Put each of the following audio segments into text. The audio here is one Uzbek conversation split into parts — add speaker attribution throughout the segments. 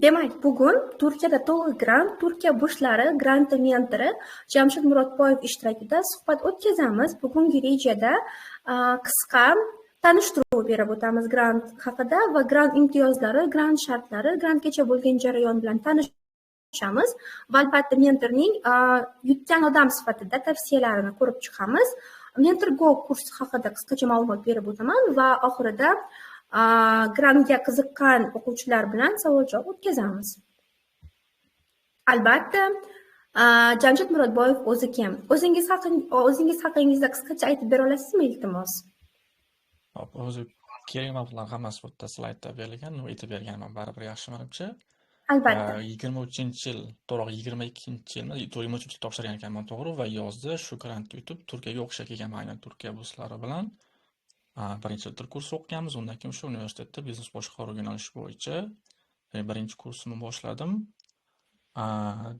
Speaker 1: Demak, bugun Turkiyada to'g'ri grant, Turkiya burslari granti mentori Jamshid Murodboyev ishtirokida suhbat o'tkazamiz. Bugungi rejada qisqa tanishtiruv berib o'tamiz grant haqida va grant imtiyozlari, grant shartlari, grantgacha bo'lgan jarayon bilan tanishamiz va albatta mentorning yutgan odam sifatida tavsiyalarini ko'rib chiqamiz. Mentor Go kursi haqida qisqacha ma'lumot berib o'taman va oxirida grantga qiziqqan o'quvchilar bilan savol-javob o'tkazamiz. Albatta, Jamshid Murodboyev o'zi kim? O'zingiz haqingizda qisqacha aytib bera olasizmi, iltimos?
Speaker 2: O'zi kerak ma'lumotlar hammasi bu yerda slaydda berilgan, aytib berganman baribir yaxshi menimcha.
Speaker 1: Albatta.
Speaker 2: 23-yil, to'g'ri 22-yilmi, 23-yil topshirgan ekanman to'g'ri va yozda shu grantga yutib Turkiyaga o'qishga kelganman, aynan Turkiya burslari bilan. Birinchi til kursi o'qiganmiz, undan keyin shu universitetda biznes boshqaruv yo'nalishi bo'yicha birinchi kursimni boshladim.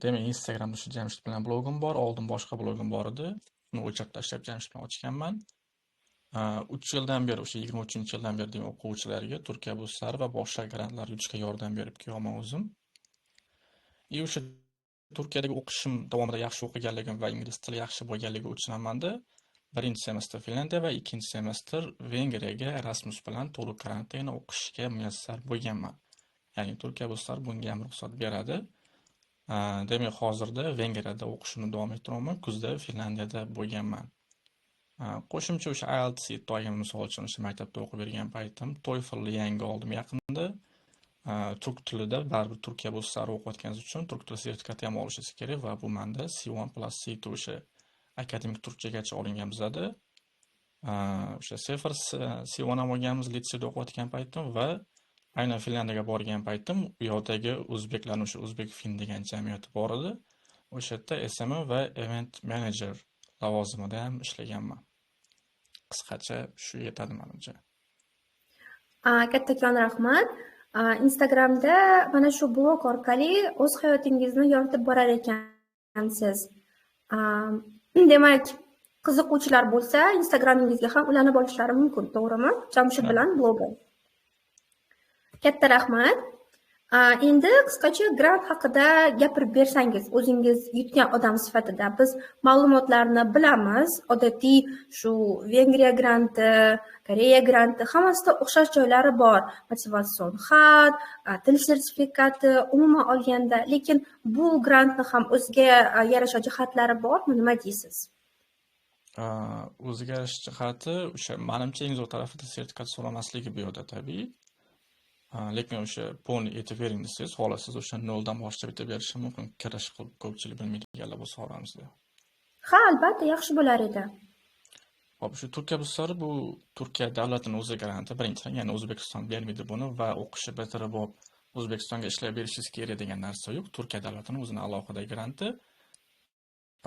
Speaker 2: Demak, Instagramda shu Jamshid bilan blogim bor, oldin boshqa blogim bor edi. Uni o'chirib tashlab Jamshid bilan ochganman. 3 yildan beri, o'sha 23-yildan beri o'quvchilarga Turkiya burslari va boshqa grantlar yutishga yordam berib kelyapman o'zim. O'sha Turkiyadagi o'qishim davomida yaxshi o'qiganligim va ingliz tili yaxshi bo'lganligi uchun hamda birinchi semestr Finlandiya va ikkinchi semestr Vengriyaga Erasmus bilan to'liq grantda yana o'qishga muyassar bo'lganman. Ya'ni Turkiya burslari bunga ham ruxsat beradi. Demak, hozirda Vengriyada o'qishimni davom ettiraman, kuzda Finlandiyada bo'lganman. Qo'shimcha o'sha IELTS to'g'ri misol uchun o'sha maktabda o'qib bergan paytim TOEFLni yangi oldim yaqinda. Turk tilida baribir Turkiya burslari o'qiyotganingiz uchun turk tili sertifikati ham olishingiz kerak va bu menda C1 plus C2 o'sha akademik turkchagacha olingan bizada. O'sha Sefer C1 ham olganmiz litseyda o'qiyotgan paytim va aynan Finlandiyaga borgan paytim u yoqdagi o'zbeklarning o'sha O'zbek Fin degan jamiyati bor edi. O'sha yerda SMM va event manager lavozimida ham ishlaganman. Qisqacha shu yetadi menimcha.
Speaker 1: Kattakon rahmat. Instagramda mana shu blog orqali o'z hayotingizni yoritib borar ekansiz. Demak, qiziquvchilar bo'lsa, Instagramingizga ham ulanib olishlari mumkin, to'g'rimi? Jamshid bilan blogi. Katta rahmat. Endi qisqacha grant haqida gapirib bersangiz, o'zingiz yutgan odam sifatida. Biz ma'lumotlarni bilamiz. Odatiy shu Vengriya granti, Koreya granti hammasida o'xshash joylari bor. Motivatsion xat, til sertifikati, umuman olganda, lekin bu grantni ham o'ziga yarasha jihatlari bormi? Nima deysiz?
Speaker 2: O'ziga yarasha jihati o'sha menimcha eng zo'r tarafida sertifikat so'ramasligi bu yerda tabiiy. Lekin o'sha pulni aytib bering desangiz, xohlasiz o'sha noldan boshlab aytib berishim mumkin. Kirish qilib ko'pchilik bilmaydiganlar bo'lsa oramizda.
Speaker 1: Ha, albatta yaxshi bo'lar edi.
Speaker 2: Hop, shu Turkiya burslari bu Turkiya davlatining o'zi granti, birinchidan, ya'ni O'zbekiston bermaydi buni va o'qishni bitirib olib O'zbekistonga ishlab berishingiz kerak degan narsa yo'q. Turkiya davlatining o'zining alohida granti.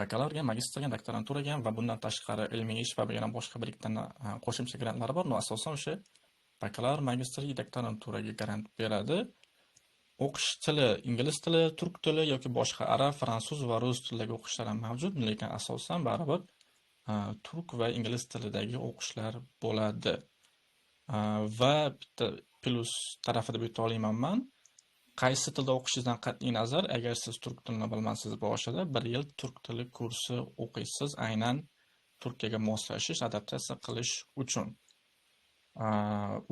Speaker 2: Bakalavriya, magistrga, doktoranturaga va bundan tashqari ilmiy ish va yana boshqa bir ikkita qo'shimcha grantlari bor. Asosan o'sha bakalavr, magistr, doktoranturaga grant beradi. O'qish tili ingliz tili, turk tili yoki boshqa arab, fransuz va rus tilidagi o'qishlar ham mavjud, lekin asosan baribir turk va ingliz tilidagi o'qishlar bo'ladi. Va bitta plus tarafida bitta olmayman. Qaysi tilda o'qishingizdan qat'iy nazar, agar siz turk tilini bilmasangiz boshida 1 yil turk tili kursi o'qiysiz, aynan Turkiyaga moslashish, adaptatsiya qilish uchun.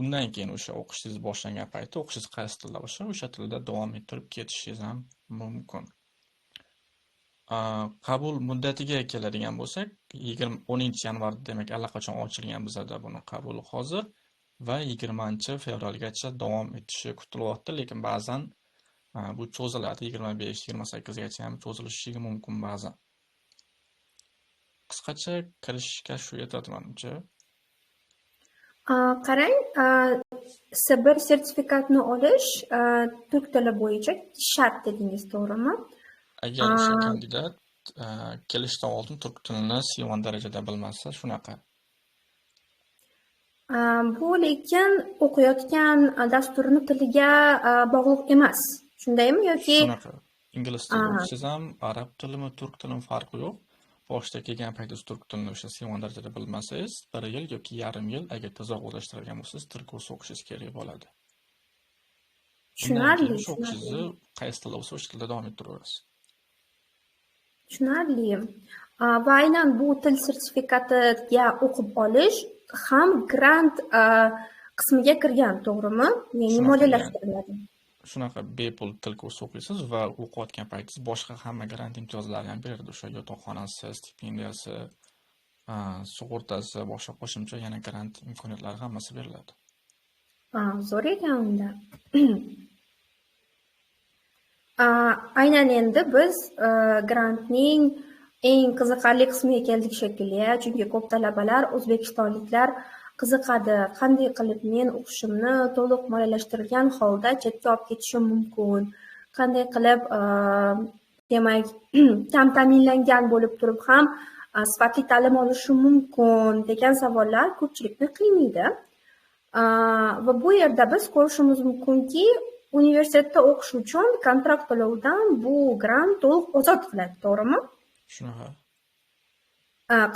Speaker 2: Undan keyin o'sha o'qishingiz boshlangan paytda o'qishingiz qaysi tilda bo'lsa, o'sha tilda davom ettirib ketishingiz ham mumkin. Qabul muddatiga keladigan bo'lsak, 10-yanvar demak allaqachon ochilgan bizda buni qabuli hozir va 20-fevralgacha davom etishi kutilyapti, lekin ba'zan bu cho'ziladi, 25-28gacha ham cho'zilishi mumkin ba'zan. Qisqacha kirishga shu yetadi menimcha.
Speaker 1: Qarang, bir sertifikatni olish turk tili bo'yicha shart dedingiz, to'g'rimi?
Speaker 2: Agar o'sha kandidat kelishdan oldin turk tilini C1 darajada bilmasa, shunaqa.
Speaker 1: Bu lekin o'qiyotgan dasturni tiliga bog'liq emas. Shundaymi yoki?
Speaker 2: Shunaqa. Ingliz tili o'qishsiz ham, arab tilimi, turk tilimi farqi yo'q. Boshda kelgan paytda turk tilini o'sha C1 darajada bilmasangiz, 1 yil yoki yarim yil agar tezroq o'zlashtirgan bo'lsangiz, til kursi o'qishingiz kerak bo'ladi. Undan keyin
Speaker 1: Tushunarli,
Speaker 2: o'sha o'qishingizni qaysi tilda bo'lsa o'sha tilda davom ettiraverasiz.
Speaker 1: tushunarli. Va aynan bu til sertifikatiga o'qib olish ham grant qismiga kirgan, to'g'rimi? Ya'ni
Speaker 2: Shunaqa,
Speaker 1: moliyalashtiriladi.
Speaker 2: shunaqa bepul til kursi o'qiysiz va o'qiyotgan paytingiz boshqa hamma grant imtiyozlari ham beradi. O'sha yotoqxonasi, stipendiyasi, sug'urtasi, boshqa qo'shimcha yana grant imkoniyatlari hammasi beriladi.
Speaker 1: Zo'r ekan unda. Aynan endi biz grantning eng qiziqarli qismiga keldik shekilli, chunki ko'p talabalar, o'zbekistonliklar qiziqadi, qanday qilib men o'qishimni to'liq moliyalashtirilgan holda chetga olib ketishim mumkin, qanday qilib demak kam ta'minlangan bo'lib turib ham sifatli ta'lim olishim mumkin degan savollar ko'pchilikni qiynaydi. Va bu yerda biz ko'rishimiz mumkinki, universitetda o'qish uchun kontrakt to'lovidan bu grant to'liq ozod qiladi, to'g'rimi?
Speaker 2: Shunaqa.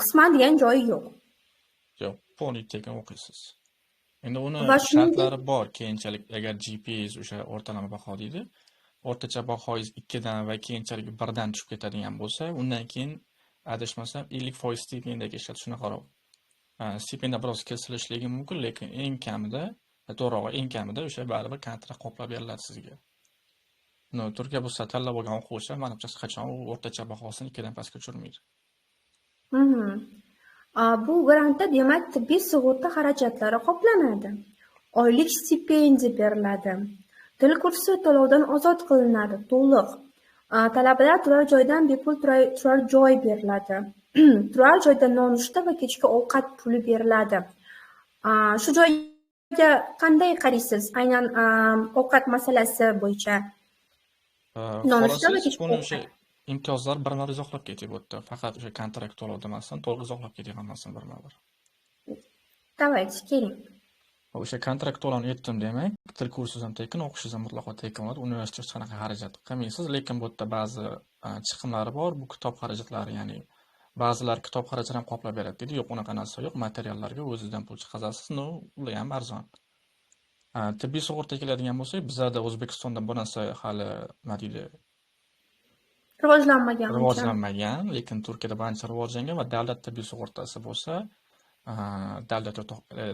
Speaker 1: Qisman degan joyi yo'q.
Speaker 2: Yo'q, poliy tekin o'qiysiz. Endi uni
Speaker 1: Va shuningdek-
Speaker 2: shartlari bor. Keyinchalik agar GPA'ingiz o'sha o'rtalama baho deydi, o'rtacha bahoyingiz 2 dan va keyinchalik 1 dan tushib ketadigan bo'lsa, undan keyin adashmasam 50% stipendiyaga ishladi. Shunaqaroq. Stipendiya biroz kesilishligi mumkin, lekin eng kamida, to'g'rirog'i eng kamida o'sha baribir kontrakt qoplab beriladi sizga. Turkiya bo'lsa tanlab olgan o'quvchilar menimcha hech qachon u o'rtacha bahosini 2 dan pastga tushirmaydi.
Speaker 1: Bu grantda demak tibbiy sug'urta xarajatlari qoplanadi. Oylik stipendiya beriladi. Til kursi to'lovdan ozod qilinadi to'liq. Talabalar turar joydan bepul turar joy beriladi. Turar joyda nonushta va kechki ovqat puli beriladi. Shu joyga qanday qaraysiz? Aynan ovqat masalasi bo'yicha. Nonushta va kechki
Speaker 2: Buni
Speaker 1: ovqat.
Speaker 2: o'sha imtiyozlar birma-bir izohlab ketib o'tdi. Faqat o'sha kontrakt to'lovda emasdan to'liq izohlab ketib hammasini birma-bir.
Speaker 1: Давайте, keling.
Speaker 2: O'sha kontrakt to'lovini aytdim demak, til kursiz ham tekin, o'qishingiz ham mutlaqo tekin bo'ladi. Universitet hech qanaqa xarajat qilmaysiz, lekin bu yerda ba'zi chiqimlari bor. Bu kitob xarajatlari, ya'ni ba'zilar kitob xarajatini ham qoplab beradi deydi. Yo'q, unaqa narsa yo'q. Materiallarga o'zingizdan pul chiqazasiz. Ular ham arzon. Tibbiy sug'urtaga keladigan bo'lsak, bizda O'zbekistonda bu narsa hali nima deydi, rivojlanmagan, lekin Turkiyada birinchi rivojlangan va davlat tibbiy sug'urtasi bo'lsa,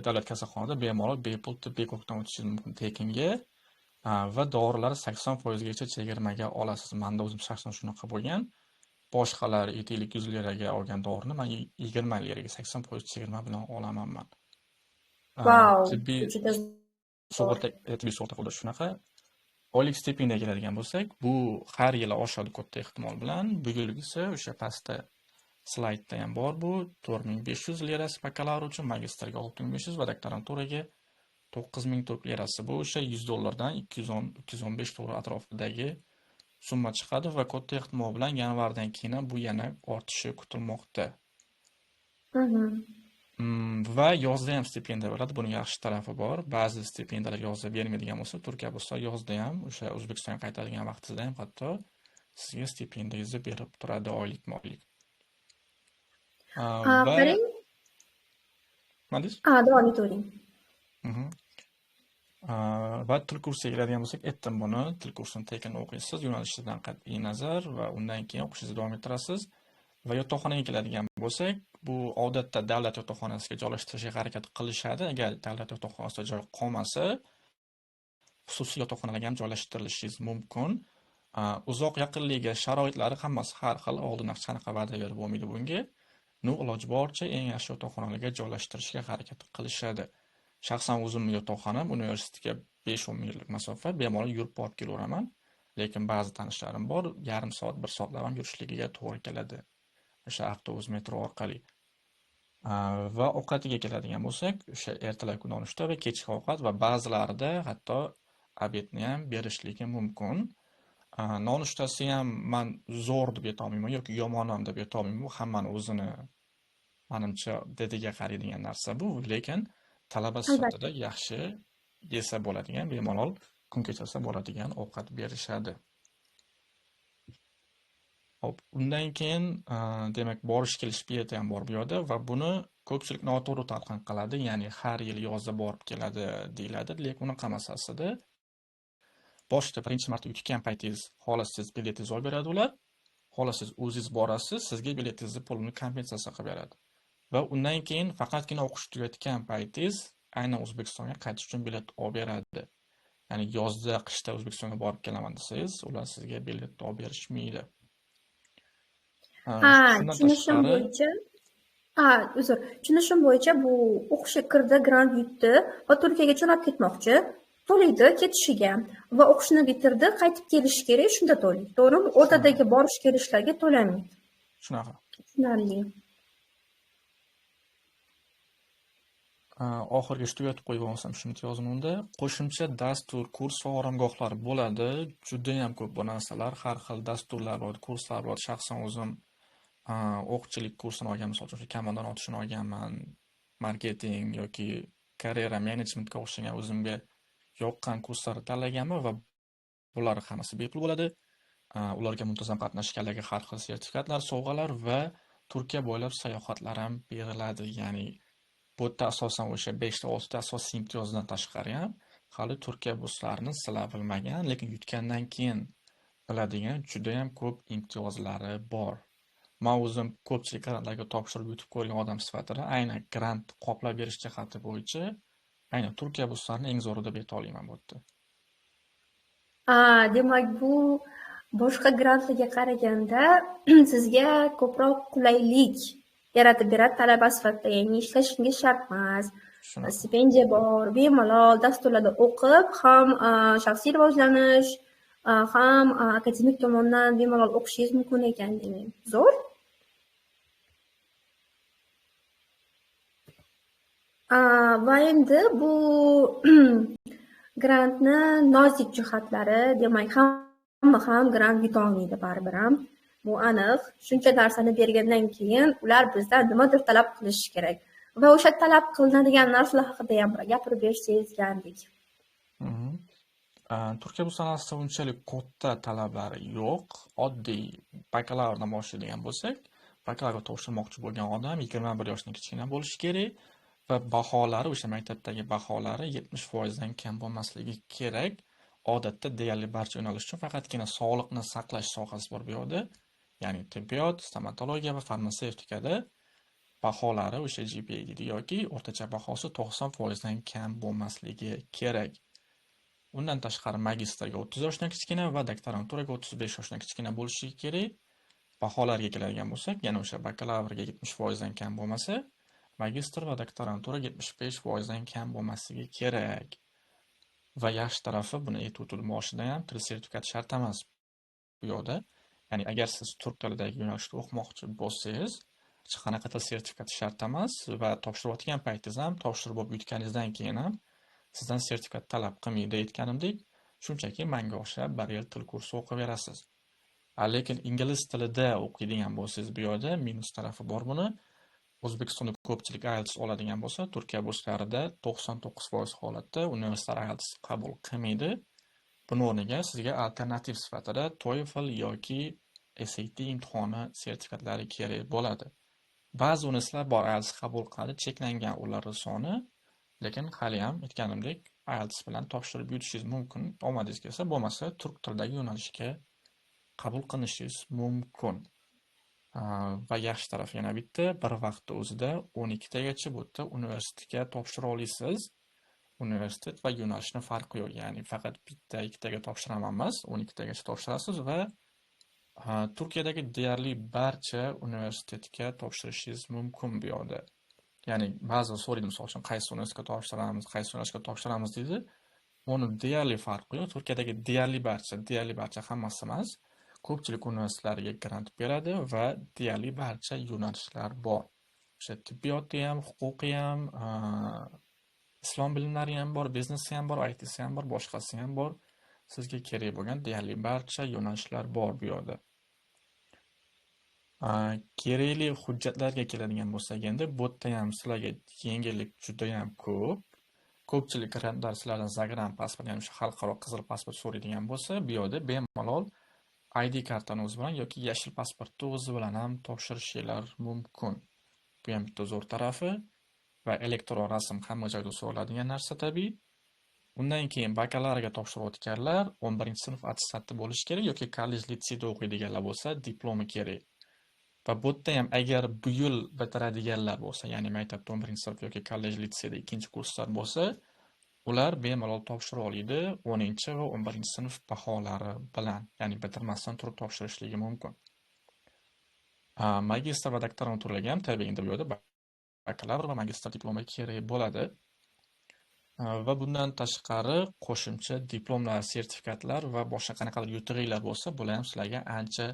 Speaker 2: davlat kasalxonada bemalol bepul tibbiy ko'rikdan o'tishingiz mumkin tekinga va dorilar 80% gacha chegirmaga olasiz. Menda o'zim shaxsan shunaqa bo'lgan. Boshqalar 700-100 liraga olgan dorini men 20 liraga 80% chegirma bilan olamanman.
Speaker 1: Vau,
Speaker 2: Tibbiy
Speaker 1: juda
Speaker 2: sug'urta qo'lda shunaqa. Oylik stipendiyaga keladigan bo'lsak, bu har yili oshadi katta ehtimol bilan. Bu yilgisi o'sha pastda slaydda ham bor bu 4500 lirasi bakalavr uchun, magistrga 6500 va doktoranturaga 9000 turk lirasi. Bu o'sha $100 210-215 dollar atrofidagi summa chiqadi va katta ehtimol bilan yanvardan keyin bu yana ortishi kutilmoqda. Va yozda ham stipendiya beradi. Buning yaxshi tarafi bor. Ba'zi stipendiyalar yozda bermaydigan bo'lsa, Turkiya bo'lsa yozda ham o'sha O'zbekistonga qaytadigan vaqtingizda ham hatto sizga stipendiyangizni berib turadi oylik-oylik.
Speaker 1: Qarang. Davom etavering.
Speaker 2: Va til kursiga keladigan bo'lsak, aytdim buni, til kursini tekin o'qiysiz, yo'nalishidan qat'iy nazar va undan keyin o'qishingizni davom ettirasiz. Va yotoqxonaga keladigan bo'lsak, bu odatda davlat yotoqxonasiga joylashtirishga harakat qilishadi. Agar davlat yotoqxonasida joy qolmasa, xususiy yotoqxonalarga ham joylashtirilishingiz mumkin. Uzoq yaqinligi, sharoitlari hammasi har xil. Oldin hech qanaqa va'da berib bo'lmaydi bunga. Iloji boricha eng yaxshi yotoqxonalarga joylashtirishga harakat qilishadi. Shaxsan o'zimning yotoqxonam universitetga 5-10 minutlik masofa, bemalol yurib borib kelaveraman. Lekin ba'zi tanishlarim bor, yarim soat, 1 soatlab ham yurishligiga to'g'ri keladi. O'sha avtobus, metro orqali. Va ovqatiga keladigan bo'lsak, o'sha ertalabki nonushta va kechki ovqat va ba'zilarida hatto obedni ham berishligi mumkin. Nonushtasi ham men zo'r deb aytolmayman yoki yomon ham deb aytolmayman. Bu hammani o'zini menimcha dediga qaraydigan narsa bu, lekin talaba sifatida yaxshi yesa bo'ladigan, bemalol kun kechasi bo'ladigan ovqat berishadi. Hop, undan keyin demak borish kelish bileti ham bor bu yerda va buni ko'pchilik noto'g'ri talqin qiladi, ya'ni har yil yozda borib keladi deyiladi, lekin unaqa emas aslida. boshida birinchi marta yutgan paytingiz xolos siz biletingizni olib beradi ular. Xolos siz o'zingiz borasiz, sizga biletingizni pulini kompensatsiya qilib beradi. Va undan keyin faqatgina o'qish tugatgan paytingiz aynan O'zbekistonga qaytish uchun bilet olib beradi. Ya'ni yozda, qishda O'zbekistonga borib kelaman desangiz, ular sizga bilet olib berishmaydi.
Speaker 1: Ha,
Speaker 2: Shundan
Speaker 1: tushunishim
Speaker 2: tashqari,
Speaker 1: bo'yicha, uzr. Tushunishim bo'yicha bu o'qishga kirdi, grant yutdi va Turkiyaga jo'nab ketmoqchi. To'laydi ketishiga va o'qishni bitirdi, qaytib kelishi kerak, shunda to'laydi. To'g'rimi? O'rtadagi borish kelishlarga to'lamaydi.
Speaker 2: shunaqa.
Speaker 1: Tushunarli.
Speaker 2: Oxirigacha tugatib qo'yib olsam shu imtiyozni qo'shimcha dastur, kurs va oromgohlar bo'ladi. Juda ham ko'p bu narsalar, har xil dasturlar bor, kurslar bor. Shaxsan o'zim o'qchilik kursini olgan, misol uchun kamondon otishni olganman, marketing yoki karyera menejmentga o'xshagan o'zimga yoqqan kurslarni tanlaganman va bular hammasi bepul bo'ladi. Ularga muntazam qatnashganlarga har xil sertifikatlar, sovg'alar va Turkiya bo'ylab sayohatlar ham beriladi. Ya'ni bu yerda asosan o'sha 5 ta 6 ta asosiy imtiyozdan tashqari ham hali Turkiya burslarini sizlar bilmagan, lekin yutgandan keyin biladigan juda ham ko'p imtiyozlari bor. Men o'zim ko'pchilik grantlarga topshirib yutib ko'rgan odam sifatida aynan grant qoplab berish jihati bo'yicha aynan Turkiya burslarini eng zo'ri deb ayta olaman bu yerda.
Speaker 1: Demak, bu boshqa grantlarga qaraganda sizga ko'proq qulaylik yaratib beradi talaba sifatida, ya'ni ishlashingiz shart emas.
Speaker 2: Shunaqa.
Speaker 1: Stipendiya bor, bemalol dasturlarda o'qib, ham shaxsiy rivojlanish, ham akademik tomondan bemalol o'qishingiz mumkin ekan demak. Zo'r. Va endi bu grantni nozik jihatlari, demak, hamma ham grant yuta olmaydi baribir ham. Bu aniq. Shuncha narsani bergandan keyin ular bizdan nimadir talab qilishi kerak. Va o'sha talab qilinadigan narsalar haqida ham gapirib bersangiz gandek.
Speaker 2: Turkiya bu sanasida unchalik katta talablari yo'q. Oddiy bakalavrdan boshlaydigan bo'lsak, bakalavr topshirmoqchi bo'lgan odam 21 yoshdan kichkina bo'lishi kerak va baholari, o'sha maktabdagi baholari 70% dan kam bo'lmasligi kerak. Odatda deyarli barcha yo'nalish uchun faqatgina sog'liqni saqlash sohasi bor bu yerda. Ya'ni tibbiyot, stomatologiya va farmatsevtikada baholari o'sha GPA deydi yoki o'rtacha bahosi 90% dan kam bo'lmasligi kerak. Undan tashqari magistrga 30 yoshdan kichkina va doktoranturaga 35 yoshdan kichkina bo'lishi kerak. Baholarga keladigan bo'lsak, yana o'sha bakalavrga 70% dan kam bo'lmasa, magistr va doktorantura 75% dan kam bo'lmasligi kerak. Va yaxshi tarafi, buni aytib o'tdim boshida ham, til sertifikati shart emas bu yoqda. Ya'ni agar siz turk tilidagi yo'nalishda o'qimoqchi bo'lsangiz, hech qanaqa til sertifikati shart emas va topshirayotgan paytingiz ham, topshirib bo'lib yutganingizdan keyin ham sizdan sertifikat talab qilmaydi aytganimdek, shunchaki manga o'xshab 1 yil til kursi o'qiverasiz. Lekin ingliz tilida o'qiydigan bo'lsangiz bu yerda minus tarafi bor buni. O'zbekistonda ko'pchilik IELTS oladigan bo'lsa, Turkiya burslarida 99% holatda universitet IELTS qabul qilmaydi. Buning o'rniga sizga alternativ sifatida TOEFL yoki SAT imtihoni sertifikatlari kerak bo'ladi. Ba'zi universitetlar bor IELTS qabul qiladi, cheklangan ularning soni, lekin hali ham aytganimdek IELTS bilan topshirib yutishingiz mumkin. Omadingiz kelsa, bo'lmasa turk tilidagi yo'nalishga qabul qilinishingiz mumkin. Va yaxshi taraf yana bitta, bir vaqtda o'zida 12 tagacha bu yerda universitetga topshira olasiz. Universitet va yo'nalishning farqi yo'q, ya'ni faqat bitta, ikkitaga topshiraman emas, 12 tagacha topshirasiz va Turkiyadagi deyarli barcha universitetga topshirishingiz mumkin bu yerda. Ya'ni ba'zi so'raydi, misol uchun qaysi universitetga topshiramiz deydi. Uni deyarli farqi yo'q. Turkiyadagi deyarli barcha hammasi emas. Ko'pchilik universitetlarga grant beradi va deyarli barcha yo'nalishlar bor. O'sha tibbiyotda ham, huquqi ham, islom bilimlari ham bor, biznesi ham bor, IT'si ham bor, boshqasi ham bor. Sizga kerak bo'lgan deyarli barcha yo'nalishlar bor bu yerda. Kerakli hujjatlarga keladigan bo'lsak, endi bu yerda ham sizlarga yengillik juda ham ko'p. Ko'pchilik grantlar sizlardan Zagram pasport, ya'ni o'sha xalqaro qizil pasport so'raydigan bo'lsa, bu yerda bemalol ID kartani o'zi bilan yoki yashil pasportni o'zi bilan ham topshirishingiz mumkin. Bu ham bitta zo'r tarafi va elektron rasm hamma joyda so'raladigan narsa tabiiy. Undan keyin bakalavriatga topshirayotganlar 11-sinf attestati bo'lishi kerak yoki kollej litseyda o'qiydiganlar bo'lsa diplomi kerak. Va bu yerda ham agar bu yil bitiradiganlar bo'lsa, ya'ni maktabda 11-sinf yoki kollej litseyda 2-kurslar bo'lsa, ular bemalol topshira oladi 10 va 11-sinf baholari bilan, ya'ni bitirmasdan turib topshirishligi mumkin. Magistr va doktoranturaga ham tabiiy endi bu yerda bakalavr va magistr diplomi kerak bo'ladi. Va bundan tashqari qo'shimcha diplomlar, sertifikatlar va boshqa qanaqadir yutuqlar bo'lsa, bular ham sizlarga ancha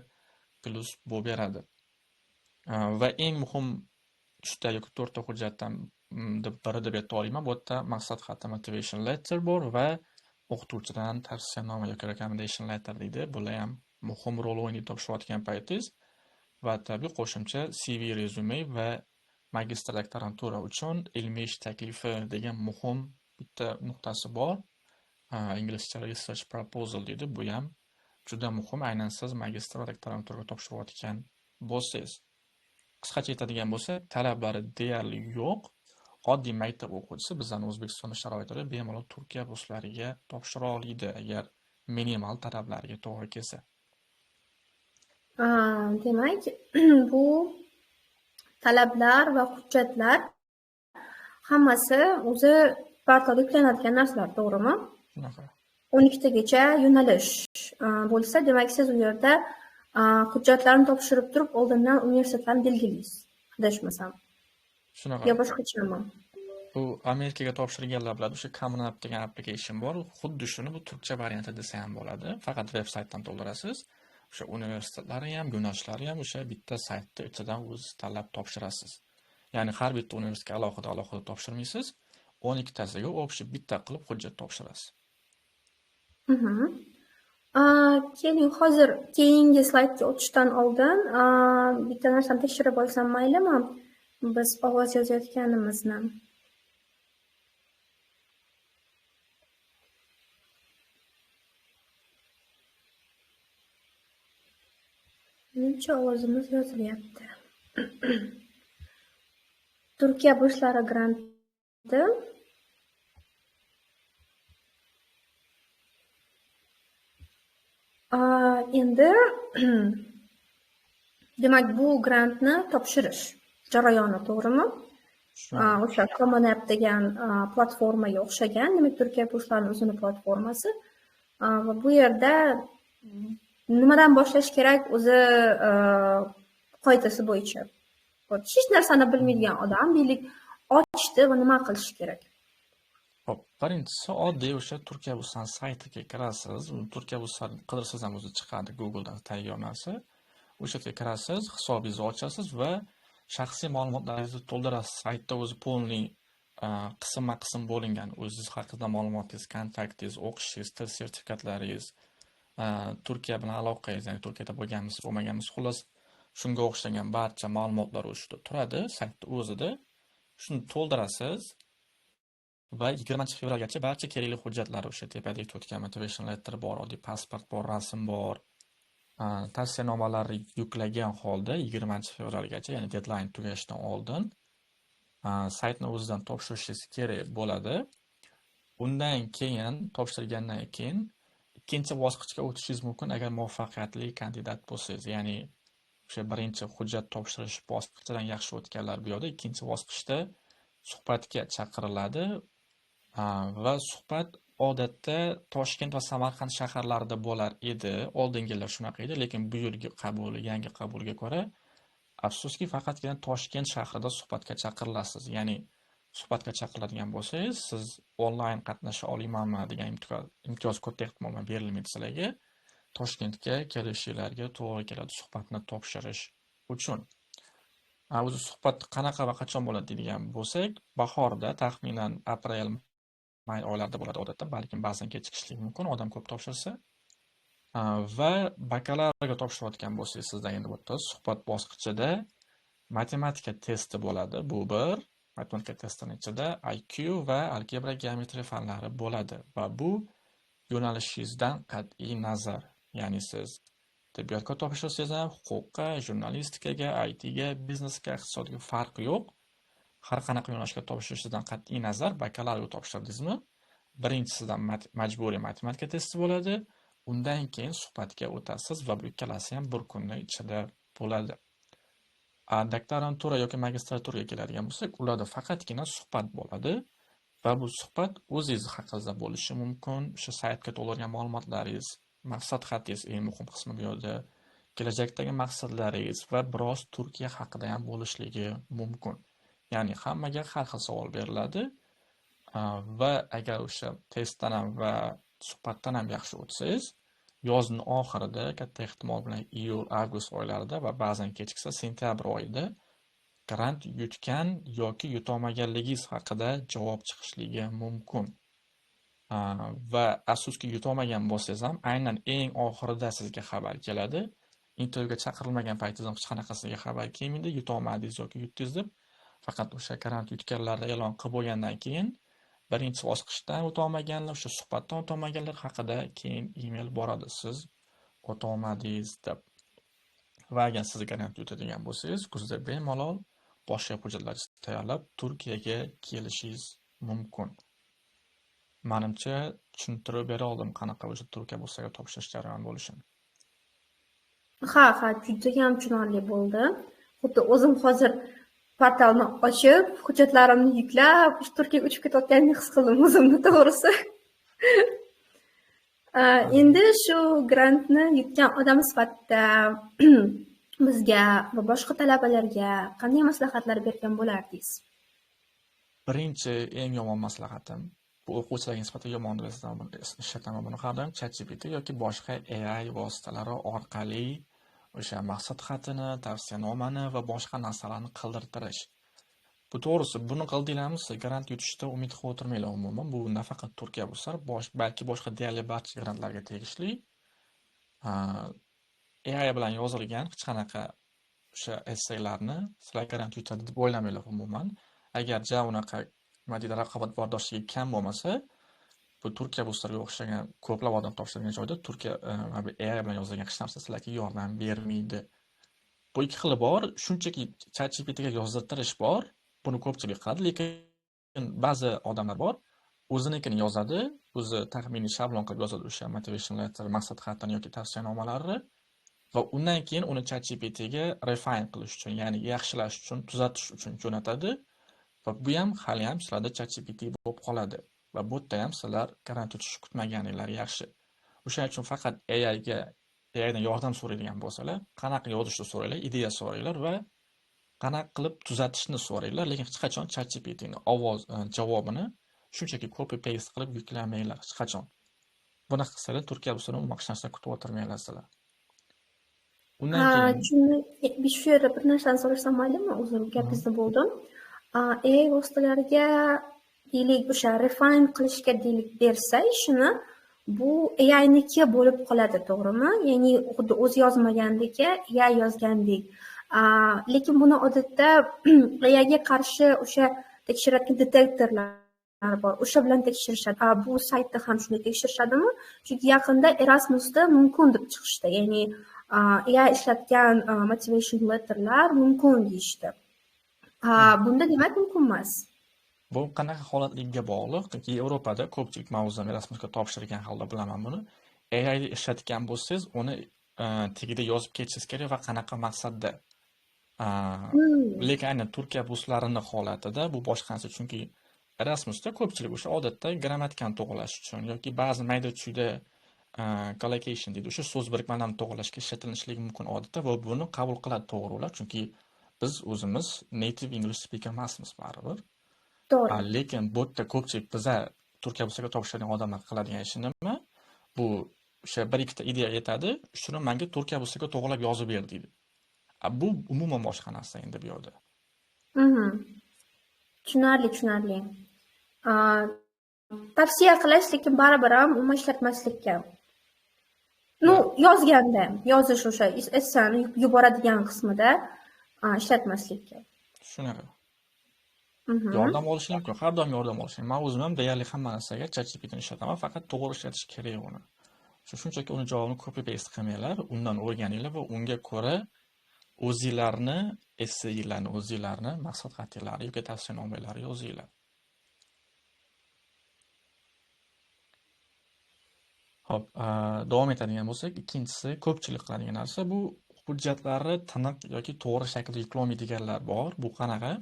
Speaker 2: plus bo'lib beradi. Va eng muhim 3 ta yoki 4 ta hujjatdan biri deb ayta olaman. Bu yerda maqsad xati motivation letter bor va o'qituvchidan tavsiyanoma yoki recommendation letter deydi. Bular ham muhim rol o'ynaydi topshirayotgan paytingiz. Va tabiiy qo'shimcha CV rezyume va magistr doktorantura uchun ilmiy ish taklifi degan muhim bitta nuqtasi bor. Inglizcha research proposal deydi. Bu ham juda muhim, aynan siz magistr va doktoranturaga topshirayotgan bo'lsangiz. Qisqacha aytadigan bo'lsak, talablari deyarli yo'q. Oddiy maktab o'quvchisi bizning O'zbekiston sharoitida bemalol Turkiya burslariga topshira oladi agar minimal talablarga to'g'ri kelsa.
Speaker 1: Demak, bu talablar va hujjatlar hammasi o'zi portalda yuklanadigan narsalar, to'g'rimi?
Speaker 2: Shunaqa.
Speaker 1: 12 tagacha yo'nalish bo'lsa, demak siz u yerda hujjatlarni topshirib turib, oldindan universitetlarni belgilaysiz, adashmasam.
Speaker 2: Shunaqa.
Speaker 1: Yo boshqachami?
Speaker 2: Bu Amerikaga topshirganlar biladi, o'sha Common App degan application bor. Xuddi shuni bu turkcha varianti desa ham bo'ladi. Faqat veb-saytdan to'ldirasiz. O'sha universitetlari ham, yo'nalishlari ham o'sha bitta saytda ichidan o'z tanlab topshirasiz. Ya'ni har bitta universitetga alohida topshirmaysiz. 12 tasiga o'xshab bitta qilib hujjat topshirasiz.
Speaker 1: Keling, hozir keyingi slaydga o'tishdan oldin bitta narsani tekshirib olsam maylimi? Biz ovoz yozayotganimizni. Necha ovozimiz yozilyapti? Turkiya burslari granti. Endi demak bu grantni topshirish jarayoni, to'g'rimi? O'sha Common App degan platformaga o'xshagan, demak Turkiya burslarining o'zining platformasi. Va bu yerda nimadan boshlash kerak o'zi qoidasi bo'yicha? Hech narsani bilmaydigan odam deylik ochdi va nima qilish kerak?
Speaker 2: Hop, birinchisi oddiy o'sha Turkiya burslari saytiga kirasiz. Turkiya burslari qidirsangiz ham o'zi chiqadi Google'dan tayyor narsa. O'sha yerga kirasiz, hisobingizni ochasiz va shaxsiy ma'lumotlaringizni to'ldirasiz. Saytda o'zi polni qisma-qism bo'lingan. O'zingiz haqida ma'lumotingiz, kontaktingiz, o'qishingiz, til sertifikatlaringiz, Turkiya bilan aloqangiz, ya'ni Turkiyada bo'lganmisiz, bo'lmaganmisiz, xullas shunga o'xshagan barcha ma'lumotlar o'shda turadi, saytda o'zida. Shuni to'ldirasiz va 20-fevralgacha barcha kerakli hujjatlar o'sha tepada aytayotgan motivation letter bor, oddiy pasport bor, rasm bor, tavsiyanomalarni yuklagan holda 20-fevralgacha, ya'ni deadline tugashidan oldin saytni o'zidan topshirishingiz kerak bo'ladi. Undan keyin topshirgandan keyin ikkinchi bosqichga o'tishingiz mumkin agar muvaffaqiyatli kandidat bo'lsangiz, ya'ni o'sha birinchi hujjat topshirish bosqichidan yaxshi o'tganlar bu yoqda ikkinchi bosqichda suhbatga chaqiriladi va suhbat odatda Toshkent va Samarqand shaharlarida bo'lar edi. Oldingilar shunaqa edi, lekin bu yilgi yangi qabulga ko'ra afsuski faqatgina Toshkent shahrida suhbatga chaqirilasiz. Ya'ni suhbatga chaqiriladigan bo'lsangiz, siz onlayn qatnasha olamanmi degan imtiyoz katta ehtimol bilan berilmaydi sizlarga. Toshkentga kelishinglarga to'g'ri keladi suhbatni topshirish uchun. O'zi suhbat qanaqa va qachon bo'ladi deydigan bo'lsak, bahorda taxminan aprel may oylarida bo'ladi odatda, balkim ba'zan kechikishi mumkin odam ko'p topshirsa. Va bakalavrga topshirayotgan bo'lsangiz, sizda endi bu yerda suhbat bosqichida matematika testi bo'ladi. Bu bir matematika testining ichida IQ va algebra geometriya fanlari bo'ladi va bu yo'nalishingizdan qat'iy nazar, ya'ni siz tibbiyotga topshirsangiz ham, huquqqa, jurnalistikaga, ITga, biznesga, iqtisodga farqi yo'q. Har qanaqa yo'nalishga topshirishingizdan qat'iy nazar, bakalavriat topshirdingizmi, Birinchisidan majburiy matematika testi bo'ladi. Undan keyin suhbatga o'tasiz va bu ikkalasi ham bir kunning ichida bo'ladi. Doktorantura yoki magistraturaga keladigan bo'lsak, ularda faqatgina suhbat bo'ladi va bu suhbat o'zingiz haqingizda bo'lishi mumkin. O'sha saytga to'ldirgan ma'lumotlaringiz, maqsad xatingiz eng muhim qismi bu yerda. Kelajakdagi maqsadlaringiz va biroz Turkiya haqida ham bo'lishligi mumkin. Ya'ni hammaga har xil savol beriladi va agar o'sha testdan ham va suhbatdan ham yaxshi o'tsangiz, yozning oxirida katta ehtimol bilan iyul, avgust oylarida va ba'zan kechiksa sentyabr oyida grant yutgan yoki yutolmaganligingiz haqida javob chiqishligi mumkin. Va afsuski yutolmagan bo'lsangiz ham aynan eng oxirida sizga xabar keladi. Intervyuga chaqirilmagan paytingizda hech qanaqa sizga xabar kelmaydi, yutolmadingiz yoki yutdingiz deb. Faqat o'sha grant yutganlarni e'lon qilib bo'lgandan keyin birinchi bosqichdan o'tolmaganlar, o'sha suhbatdan o'tolmaganlar haqida keyin email boradi, siz o'tolmadingiz deb. Va agar siz grant yutadigan bo'lsangiz, kuzda bemalol boshqa hujjatlaringizni tayyorlab Turkiyaga kelishingiz mumkin. Menimcha tushuntirib bera oldim qanaqa o'sha Turkiya bo'lsaga topshirish jarayoni bo'lishini.
Speaker 1: Ha, judayam tushunarli bo'ldi. Xuddi o'zim hozir portalni ochib, hujjatlarimni yuklab, Turkiyaga uchib ketayotganini his qildim o'zimni, to'g'risi. Endi shu grantni yutgan odam sifatida bizga va boshqa talabalarga qanday maslahatlar bergan bo'lardingiz?
Speaker 2: Birinchi eng yomon maslahatim, bu o'quvchilarga nisbatan yomon deb ishlataman buni har doim ChatGPT yoki boshqa AI vositalari orqali o'sha maqsad xatini, tavsiyanomani va boshqa narsalarni qildirtirish. Bu to'g'risi, buni qildinglarmi, grant yutishda umid qilib o'tirmanglar umuman. Bu nafaqat Turkiya bo'lsa, balki boshqa deyarli barcha grantlarga tegishli. AI bilan yozilgan hech qanaqa o'sha essaylarni sizlar grant yutadi deb o'ylamanglar umuman. Agar unaqa raqobatbardoshligi kam bo'lmasa, bu Turkiya burslarga o'xshagan ko'plab odam topshirgan joyda Turkiya AI bilan yozilgan hech narsa sizlarga yordam bermaydi. Bu ikki xili bor, shunchaki ChatGPTga yozdirtirish bor. Buni ko'pchilik qiladi, lekin ba'zi odamlar bor, o'zinikini yozadi, o'zi taxminiy shablon qilib yozadi o'sha motivation letter, maqsad xatini yoki tavsiyanomalarini va undan keyin uni ChatGPTga refine qilish uchun, ya'ni yaxshilash uchun, tuzatish uchun jo'natadi va bu ham hali ham sizlarda ChatGPT bo'lib qoladi va bu yerda ham sizlar grant yutish kutmaganinglar yaxshi. O'shaning uchun faqat AIdan yordam so'raydigan bo'lsalar, qanaqa yozishni so'ranglar, ideya so'ranglar va qanaqa qilib tuzatishni so'ranglar, lekin hech qachon ChatGPTning javobini shunchaki copy paste qilib yuklamanglar hech qachon. Buni qilsanglar Turkiya bo'lsa umuman hech narsa kutib o'tirmanglar sizlar. Undan keyin
Speaker 1: shu yerda bir narsani so'rashsam maylimi? Uzr, gapingizni bo'ldim. AI vositalariga deylik o'sha refine qilishga deylik bersa ishini, bu AI'niki bo'lib qoladi, to'g'rimi? Ya'ni xuddi o'zi yozmagandek, AI yozgandek. Lekin buni odatda AIga qarshi o'sha tekshiradigan detektorlar bor. O'sha bilan tekshirishadi. Bu saytda ham shunday tekshirishadimi? Chunki yaqinda Erasmusda mumkin deb chiqishdi. Ya'ni AI ishlatgan motivation letterlar mumkin deyishdi. Bunda demak mumkin emas.
Speaker 2: Bu qanaqa holatligiga bog'liq. Chunki Yevropada ko'pchilik mavzudan Erasmusga topshirgan holda bilaman buni. AI'ni ishlatgan bo'lsangiz, uni tagida yozib ketishingiz kerak va qanaqa maqsadda. Lekin aynan Turkiya burslarini holatida bu boshqasi, chunki Erasmusda ko'pchilik o'sha odatda grammatikani to'g'rilash uchun yoki ba'zi mayda-chuyda collocation deydi, o'sha so'z birikmalarini to'g'rilashga ishlatilishligi mumkin odatda va buni qabul qiladi to'g'rilar, chunki biz o'zimiz native English speaker emasmiz baribir.
Speaker 1: To'g'ri.
Speaker 2: Lekin bu yerda ko'pchilik bizlar Turkiya bursiga topshirgan odamlar qiladigan ishi nima? Bu o'sha bir ikkita ideya aytadi, shuni menga Turkiya bursiga to'g'rilab yozib ber deydi. Bu umuman boshqa narsa endi bu yerda.
Speaker 1: Tushunarli. Tavsiya qilish, lekin baribir ham umuman ishlatmaslikka. Yozish o'sha essani yuboradigan qismida ishlatmaslikka.
Speaker 2: Shunaqa. Yordam olish mumkin, har doim yordam olish. Men o'zim ham deyarli hamma narsaga ChatGPTni ishlataman, faqat to'g'ri ishlatish kerak uni. Shunchaki uni javobini copy paste qilmanglar, undan o'rganinglar va unga ko'ra o'zingizlarni essaylarni, o'zingizlarni maqsad xatingizni yoki tavsiyanomalaringizni yozinglar. Hop, davom etadigan bo'lsak, ikkinchisi ko'pchilik qiladigan narsa bu hujjatlarni tiniq yoki to'g'ri shaklda yuklolmaydiganlar bor. Bu qanaqa?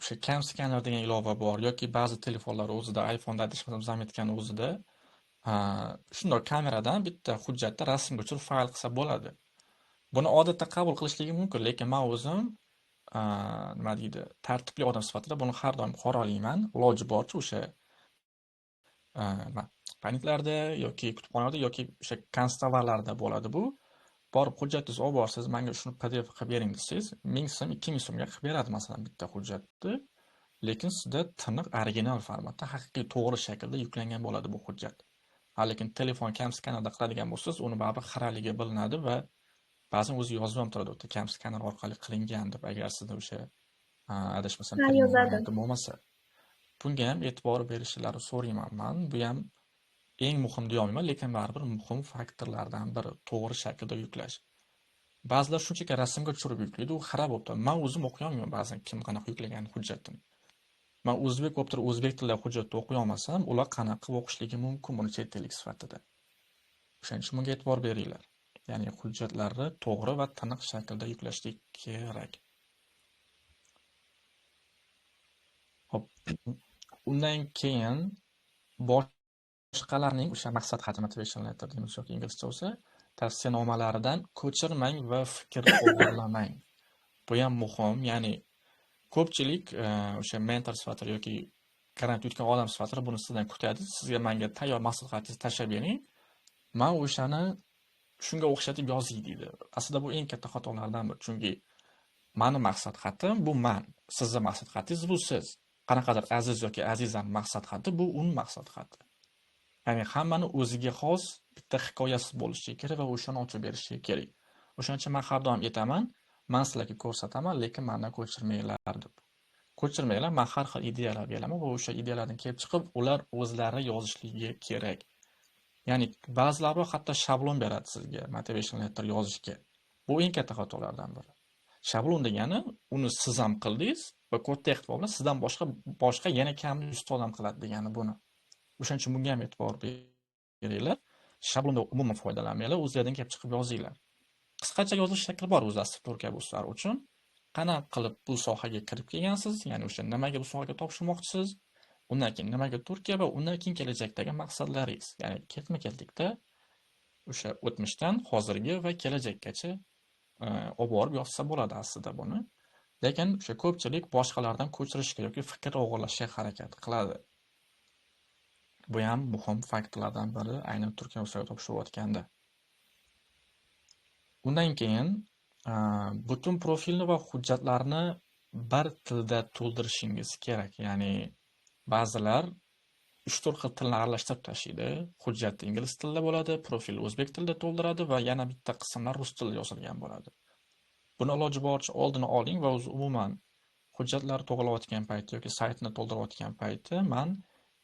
Speaker 2: O'sha Cam Scanner degan ilova bor yoki ba'zi telefonlar o'zida, iPhone'da adashmasam Zamet'gan o'zida shundoq kameradan bitta hujjatda rasmga tushirib fayl qilsa bo'ladi. Buni odatda qabul qilishligi mumkin, lekin men o'zim nima deydi, tartibli odam sifatida buni har doim qoralayman. Iloji boricha o'sha banklarda yoki kutubxonalarda yoki o'sha konstavarlarda bo'ladi bu. Borib hujjatingizni olib borsiz, menga shuni PDF qilib bering desangiz, 1000 so'm, 2000 so'mga qilib beradi masalan bitta hujjatni. Lekin sizda tiniq original formatda, haqiqiy to'g'ri shaklda yuklangan bo'ladi bu hujjat. Lekin telefon Cam Scannerda qiladigan bo'lsangiz, uni baribir xiraligi bilinadi va ba'zan o'zi yozib ham turadi, Cam Scanner orqali qilingan deb, agar sizda o'sha adashmasam premium
Speaker 1: yozadi.
Speaker 2: varianti bo'lmasa. Bunga ham e'tibor berishlarini so'rayman men. Bu ham eng muhim deyolmayman, lekin baribir muhim faktorlardan biri to'g'ri shaklda yuklash. Ba'zilar shunchaki rasmga tushirib yuklaydi, u xira bo'lib turadi. Men o'zim o'qiy olmayman ba'zan kim qanaqa yuklagan hujjatini. Men o'zbek bo'lib turib o'zbek tilida hujjatni o'qiy olmasam, ular qanaqa o'qishligi mumkin buni chet tillik sifatida. O'shaning uchun bunga e'tibor beringlar. Ya'ni hujjatlarni to'g'ri va tiniq shaklda yuklashlik kerak. Hop. Undan keyin boshqalarning o'sha maqsad xati motivation letter deymiz yoki inglizcha bo'lsa, tavsiyanomalaridan ko'chirmang va fikr o'g'irlamang. Bu ham muhim, ya'ni ko'pchilik o'sha mentor sifatida yoki grant yutgan odam sifatida buni sizdan kutadi. Sizga menga tayyor maslahatingizni tashlab bering. Men o'shani shunga o'xshatib yozing deydi. Aslida bu eng katta xatolardan biri, chunki meni maqsad xatim bu men, sizning maqsad xatingiz bu siz. Qanaqadir aziz yoki azizam maqsad xati bu uning maqsad xati. Ya'ni hammani o'ziga xos bitta hikoyasi bo'lishi kerak va o'shani ochib berishi kerak. O'shaning uchun men har doim aytaman, men sizlarga ko'rsataman, lekin mendan ko'chirmanglar deb. Ko'chirmanglar, men har xil ideyalar beraman va o'sha ideyalardan kelib chiqib, ular o'zlari yozishligi kerak. Ya'ni ba'zilari hatto shablon beradi sizga motivation letter yozishga. Bu eng katta xatolardan biri. Shablon degani uni siz ham qildingiz va katta ehtimol bilan sizdan boshqa yana kamni 100 odam qiladi degani buni. O'shaning uchun bunga ham e'tibor beringlar. Shablondan umuman foydalanmanglar, o'zingizdan kelib chiqib yozinglar. Qisqacha yozish shakli bor o'zi asli Turkiya bo'lsa uchun. Qanaqa qilib bu sohaga kirib kelgansiz, ya'ni o'sha nimaga bu sohaga topshirmoqchisiz, undan keyin nimaga Turkiya va undan keyin kelajakdagi maqsadlaringiz, ya'ni ketma-ketlikda o'sha o'tmishdan hozirgi va kelajakgacha olib borib yozsa bo'ladi aslida buni. Lekin o'sha ko'pchilik boshqalardan ko'chirishga yoki fikr o'g'irlashga harakat qiladi. Bu ham muhim faktorlardan biri aynan Turkiya ustiga topshirayotganda. Undan keyin butun profilni va hujjatlarni bir tilda to'ldirishingiz kerak. Ya'ni ba'zilar 3-4 xil tilni aralashtirib tashlaydi. Hujjat ingliz tilida bo'ladi, profil o'zbek tilida to'ldiradi va yana bitta qismlar rus tilida yozilgan bo'ladi. Buni iloji boricha oldini oling va o'zi umuman hujjatlar to'g'rilayotgan payt yoki saytni to'ldirayotgan payti men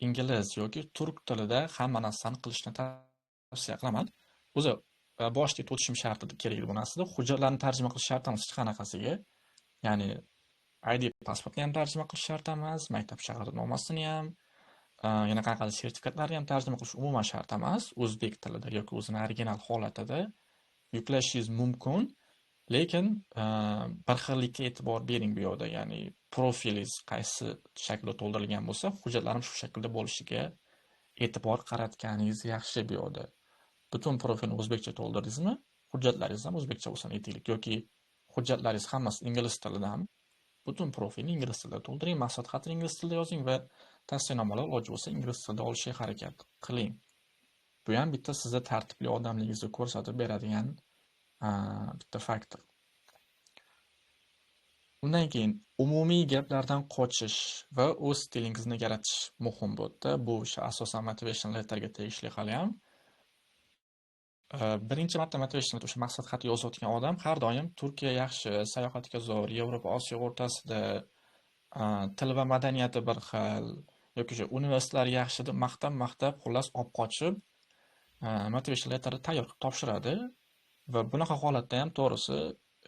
Speaker 2: ingliz yoki turk tilida hamma narsani qilishni tavsiya qilaman. O'zi boshida aytib o'tishim shart kerak bu narsada. Hujjatlarni tarjima qilish shart emas hech qanaqasiga. Ya'ni ID pasportni ham tarjima qilish shart emas, maktab shaharnomasini ham, yana qanaqadir sertifikatlarni ham tarjima qilish umuman shart emas. O'zbek tilida yoki o'zining original holatida yuklashingiz mumkin. Lekin bir xillikka e'tibor bering bu yerda, ya'ni profilingiz qaysi shaklda to'ldirilgan bo'lsa, hujjatlarim shu shaklda bo'lishiga e'tibor qaratganingiz yaxshi bu yerda. Butun profilni o'zbekcha to'ldirdingizmi, hujjatlaringiz ham o'zbekcha bo'lsin aytaylik, yoki hujjatlaringiz hammasi ingliz tilida ham butun profilni ingliz tilida to'ldiring, maqsad xatini ingliz tilida yozing va tavsiyanomalar iloji bo'lsa ingliz tilida olishga harakat qiling. Bu ham bitta sizga tartibli odamligingizni ko'rsatib beradigan bitta faktor. Undan keyin umumiy gaplardan qochish va o'z stilingizni yaratish muhim bo'ldi. Bu o'sha asosan motivation letterga tegishli hali ham. Birinchi marta motivation letter o'sha maqsad xati yozayotgan odam har doim Turkiya yaxshi, sayohatga zo'r, Yevropa, Osiyo o'rtasida til va madaniyati bir xil yoki o'sha universitetlar yaxshi deb maqtab xullas olib qochib motivation letterni tayyor qilib topshiradi. Va bunaqa holatda ham to'g'risi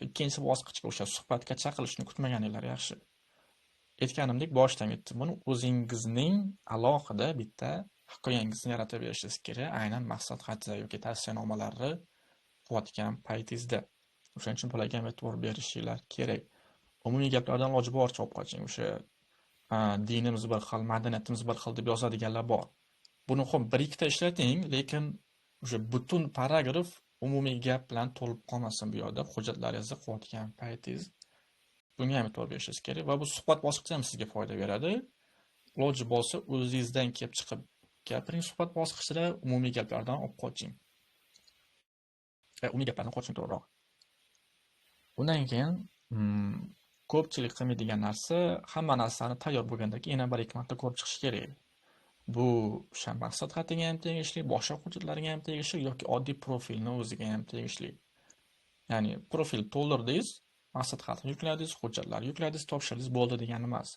Speaker 2: ikkinchi bosqichga o'sha suhbatga chaqirishni kutmaganinglar yaxshi. Aytganimdek boshdan aytdim, buni o'zingizning alohida bitta hikoyangizni yaratib berishingiz kerak, aynan maqsad xati yoki tavsiyanomalarni qilayotgan paytingizda. O'shaning uchun bularga ham e'tibor berishinglar kerak. Umumiy gaplardan iloji boricha olib qoching. O'sha dinimiz bir xil, madaniyatimiz bir xil deb yozadiganlar bor. Buni ham bir ikkita ishlating, lekin o'sha butun paragraf umumiy gap bilan to'lib qolmasin bu yerda hujjatlaringizni qilayotgan paytingiz. Bunga ham e'tibor berishingiz kerak va bu suhbat bosqichi ham sizga foyda beradi. Iloji bo'lsa o'zingizdan kelib chiqib gapiring suhbat bosqichida, umumiy gaplardan olib qoching. Umumiy gaplardan qoching to'g'riroq. Undan keyin ko'pchilik qilmaydigan narsa, hamma narsani tayyor bo'lgandan keyin yana bir ikki marta ko'rib chiqish kerak. Bu o'sha maqsad xatiga ham tegishli, boshqa hujjatlarga ham tegishli yoki oddiy profilni o'ziga ham tegishli. Ya'ni profil to'ldirdingiz, maqsad xatini yukladingiz, hujjatlar yukladingiz, topshirdingiz, bo'ldi degani emas.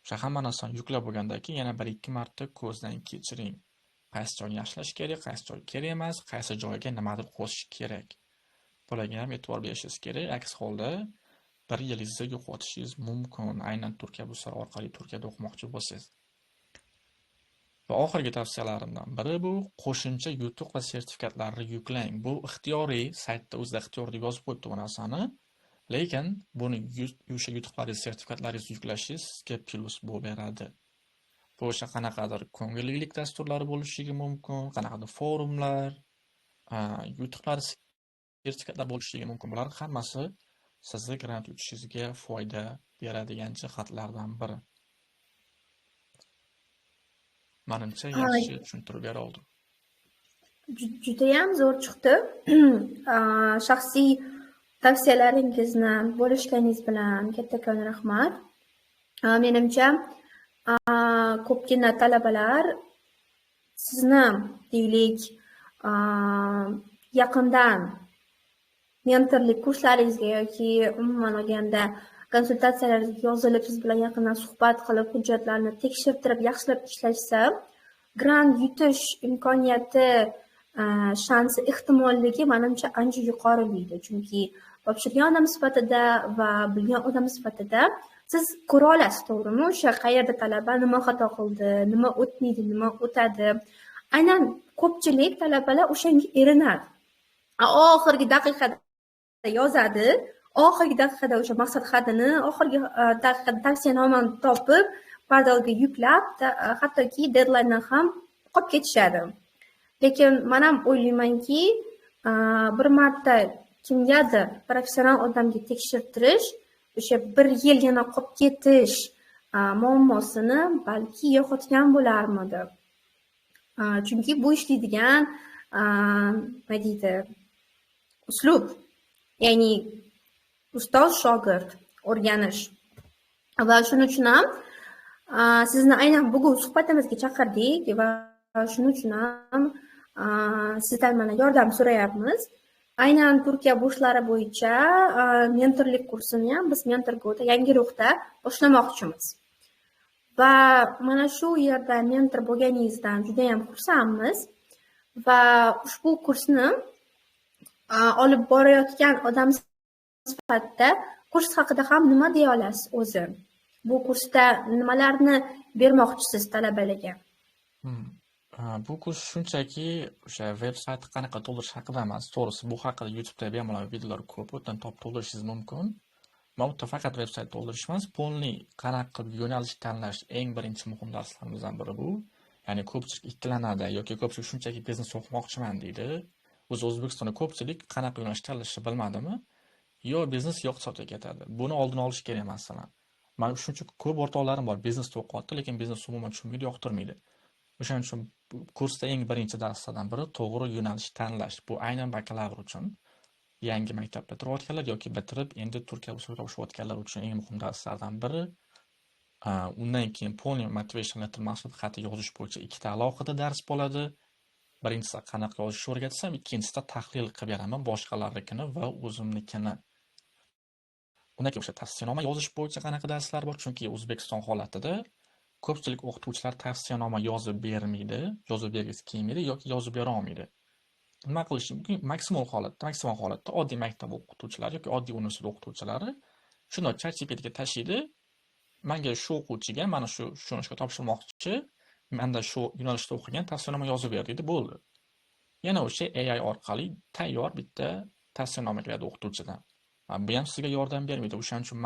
Speaker 2: O'sha hamma narsani yuklab bo'lgandan keyin yana bir ikki marta ko'zdan kechiring. Qaysi joyni yaxshilash kerak, qaysi joy kerak emas, qaysi joyga nimadir qo'shish kerak. Bularga ham e'tibor berishingiz kerak. Aks holda bir yilingizni yo'qotishingiz mumkin. Aynan Turkiya buslar orqali Turkiyada o'qimoqchi bo'lsangiz. Va oxirgi tavsiyalarimdan biri bu qo'shimcha yutuq va sertifikatlarni yuklang. Bu ixtiyoriy, saytda o'zida ixtiyoriy deb yozib qo'yibdi bu narsani. Lekin buni o'sha yutuqlaringiz, sertifikatlaringizni yuklashingiz sizga plus bo'lib beradi. Bu o'sha qanaqadir ko'ngillilik dasturlari bo'lishligi mumkin, qanaqadir forumlar, yutuqlar, sertifikatlar bo'lishligi mumkin. Bular hammasi sizni grant yutishingizga foyda beradigan jihatlardan biri. Menimcha yaxshi tushuntirib bera oldim.
Speaker 1: Judayam zo'r chiqdi. Shaxsiy tavsiyalaringizni bo'lishganingiz bilan kattakon rahmat. Menimcha ko'pgina talabalar sizni deylik yaqindan mentorlik kurslaringizga yoki umuman olganda konsultatsiyalaringizga yozilib, siz bilan yaqindan suhbat qilib, hujjatlarni tekshirtirib, yaxshilab ishlashsa, grant yutish imkoniyati, shansi, ehtimolligi menimcha ancha yuqorilaydi. Chunki topshirgan odam sifatida va bilgan odam sifatida siz ko'ra olasiz, to'g'rimi? O'sha qayerda talaba nima xato qildi, nima o'tmaydi, nima o'tadi. Aynan ko'pchilik talabalar o'shanga erinadi. Oxirgi daqiqada yozadi, oxirgi daqiqada o'sha maqsad xatini, oxirgi daqiqada tavsiyanomani topib, portalga yuklab, hattoki deadline'dan ham qolib ketishadi. Lekin men ham o'ylaymanki, bir marta kimgadir professional odamga tekshirtirish, o'sha bir yil yana qolib ketish muammosini balki yo'qotgan bo'larmidi. Chunki bu ishlaydigan nima deydi, uslub, ya'ni ustoz shogird o'rganish. Va shuning uchun ham sizni aynan bugun suhbatimizga chaqirdik va shuning uchun ham sizdan mana yordam so'rayapmiz. Aynan Turkiya burslari bo'yicha mentorlik kursini ham biz MentorGo'da Yangiyo'lda boshlamoqchimiz. Va mana shu yerda mentor bo'lganingizdan juda ham xursandmiz va ushbu kursni olib borayotgan odam sifatida kurs haqida ham nima deya olasiz o'zi? Bu kursda nimalarni bermoqchisiz talabalarga?
Speaker 2: Bu kurs shunchaki o'sha veb-saytni qanaqa to'ldirish haqida emas. To'g'risi bu haqida YouTube'da bemalol videolar ko'p, o'tdan topib to'ldirishingiz mumkin. Mavzuda faqat veb-sayt to'ldirish emas, polniy qanaqa qilib yo'nalish tanlash eng birinchi muhim darslarimizdan biri bu. Ya'ni ko'pchilik ikkilanadi yoki ko'pchilik shunchaki biznes o'qimoqchiman deydi. O'zi O'zbekistonda ko'pchilik qanaqa yo'nalish tanlashni bilmadimi? Yo biznes yo iqtisodga ketadi. Buni oldini olish kerak masalan. Men shuncha ko'p o'rtoqlarim bor, biznesda o'qiyapti, lekin biznes umuman tushunmaydi, yoqtirmaydi. O'shaning uchun kursda eng birinchi darslardan biri to'g'ri yo'nalish tanlash. Bu aynan bakalavr uchun, yangi maktab bitirayotganlar yoki bitirib endi Turkiya buslarga topshirayotganlar uchun eng muhim darslardan biri. Undan keyin polniy motivation letter maqsad xati yozish bo'yicha ikkita alohida dars bo'ladi. Birinchisi qanaqa yozishni o'rgatsam, ikkinchisida tahlil qilib beraman boshqalarnikini va o'zimnikini. Undan keyin o'sha tavsiyanoma yozish bo'yicha qanaqa darslar bor? Chunki O'zbekiston holatida ko'pchilik o'qituvchilar tavsiyanoma yozib bermaydi, yozib bergisi kelmaydi yoki yozib bera olmaydi. Nima qilish mumkin? Maksimal holatda oddiy maktab o'qituvchilari yoki oddiy universitet o'qituvchilari shuni ChatGPTga tashlaydi. Menga shu o'quvchiga mana shu ishga topshirmoqchi, manda shu yo'nalishda o'qigan, tavsiyanoma yozib ber deydi, bo'ldi. Yana o'sha AI orqali tayyor bitta tavsiyanoma keladi o'qituvchidan. Bu ham sizga yordam bermaydi. O'shaning uchun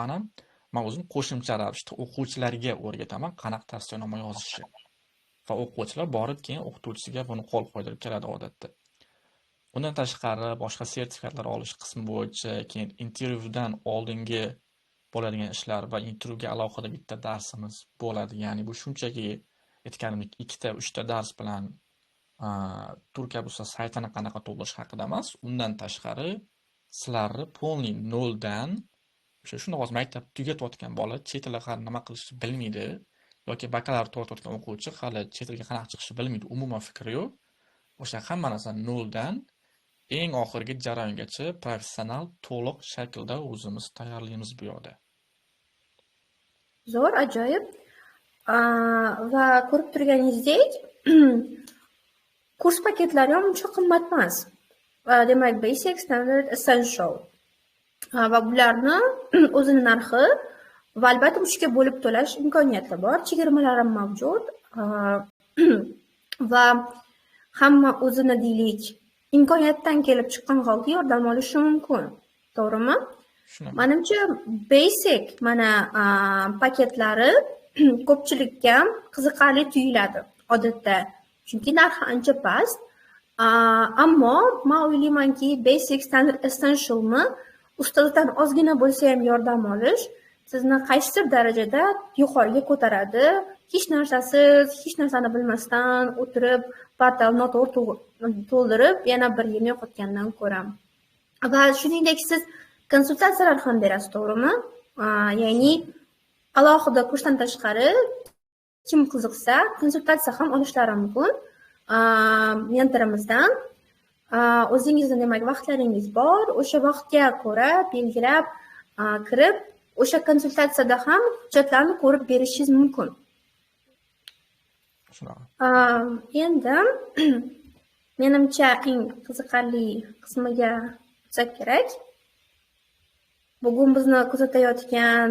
Speaker 2: men o'zim qo'shimcha ravishda o'quvchilarga o'rgataman qanaqa tavsiyanoma yozishni. Va o'quvchilar borib keyin o'qituvchisiga buni qo'l qo'ydirib keladi odatda. Undan tashqari boshqa sertifikatlar olish qismi bo'yicha keyin intervyudan oldingi bo'ladigan ishlar va intervyuga alohida bitta darsimiz bo'ladi. Ya'ni bu shunchaki aytganimdek 2-3 ta dars bilan Turkiya Bursa saytini qanaqa to'ldirish haqida emas, undan tashqari sizlarni polniy noldan shunday hozir maktab tugatayotgan bola chet tilda hali nima qilishni bilmaydi yoki bakalavr tugatayotgan o'quvchi hali chet tilga qanaqa chiqishni bilmaydi, umuman fikri yo'q. O'sha hamma narsani noldan eng oxirgi jarayongacha professional to'liq shaklda o'zimiz tayyorlaymiz bu yoqda.
Speaker 1: Zo'r, ajoyib. Va ko'rib turganingizdek, kurs paketlari ham uncha qimmat emas. Demak, Basic, Standard, Essential. Va bularni o'zini narxi va albatta uchga bo'lib to'lash imkoniyati bor, chegirmalar ham mavjud. Va hamma o'zini deylik imkoniyatdan kelib chiqqan holda yordam olishi mumkin. To'g'rimi? Menimcha Basic mana paketlari ko'pchilikka qiziqarli tuyuladi odatda. Chunki narxi ancha past. Ammo men o'ylaymanki Basic, Standard, Essentialni ustozidan ozgina bo'lsa ham yordam olish sizni qaysidir darajada yuqoriga ko'taradi. Hech narsani bilmasdan o'tirib, portal noto'g'ri to'ldirib, yana bir yilni yo'qotgandan ko'ra. Va shuningdek siz konsultatsiyalar ham berasiz, to'g'rimi? Ya'ni alohida kursdan tashqari kim qiziqsa, konsultatsiya ham olishlari mumkin. Mentorimizdan o'zingizni demak vaqtlaringiz bor, o'sha vaqtga ko'ra belgilab kirib, o'sha konsultatsiyada ham hujjatlarni ko'rib berishingiz mumkin. Endi menimcha eng qiziqarli qismiga o'tsak kerak. Bugun bizni kuzatayotgan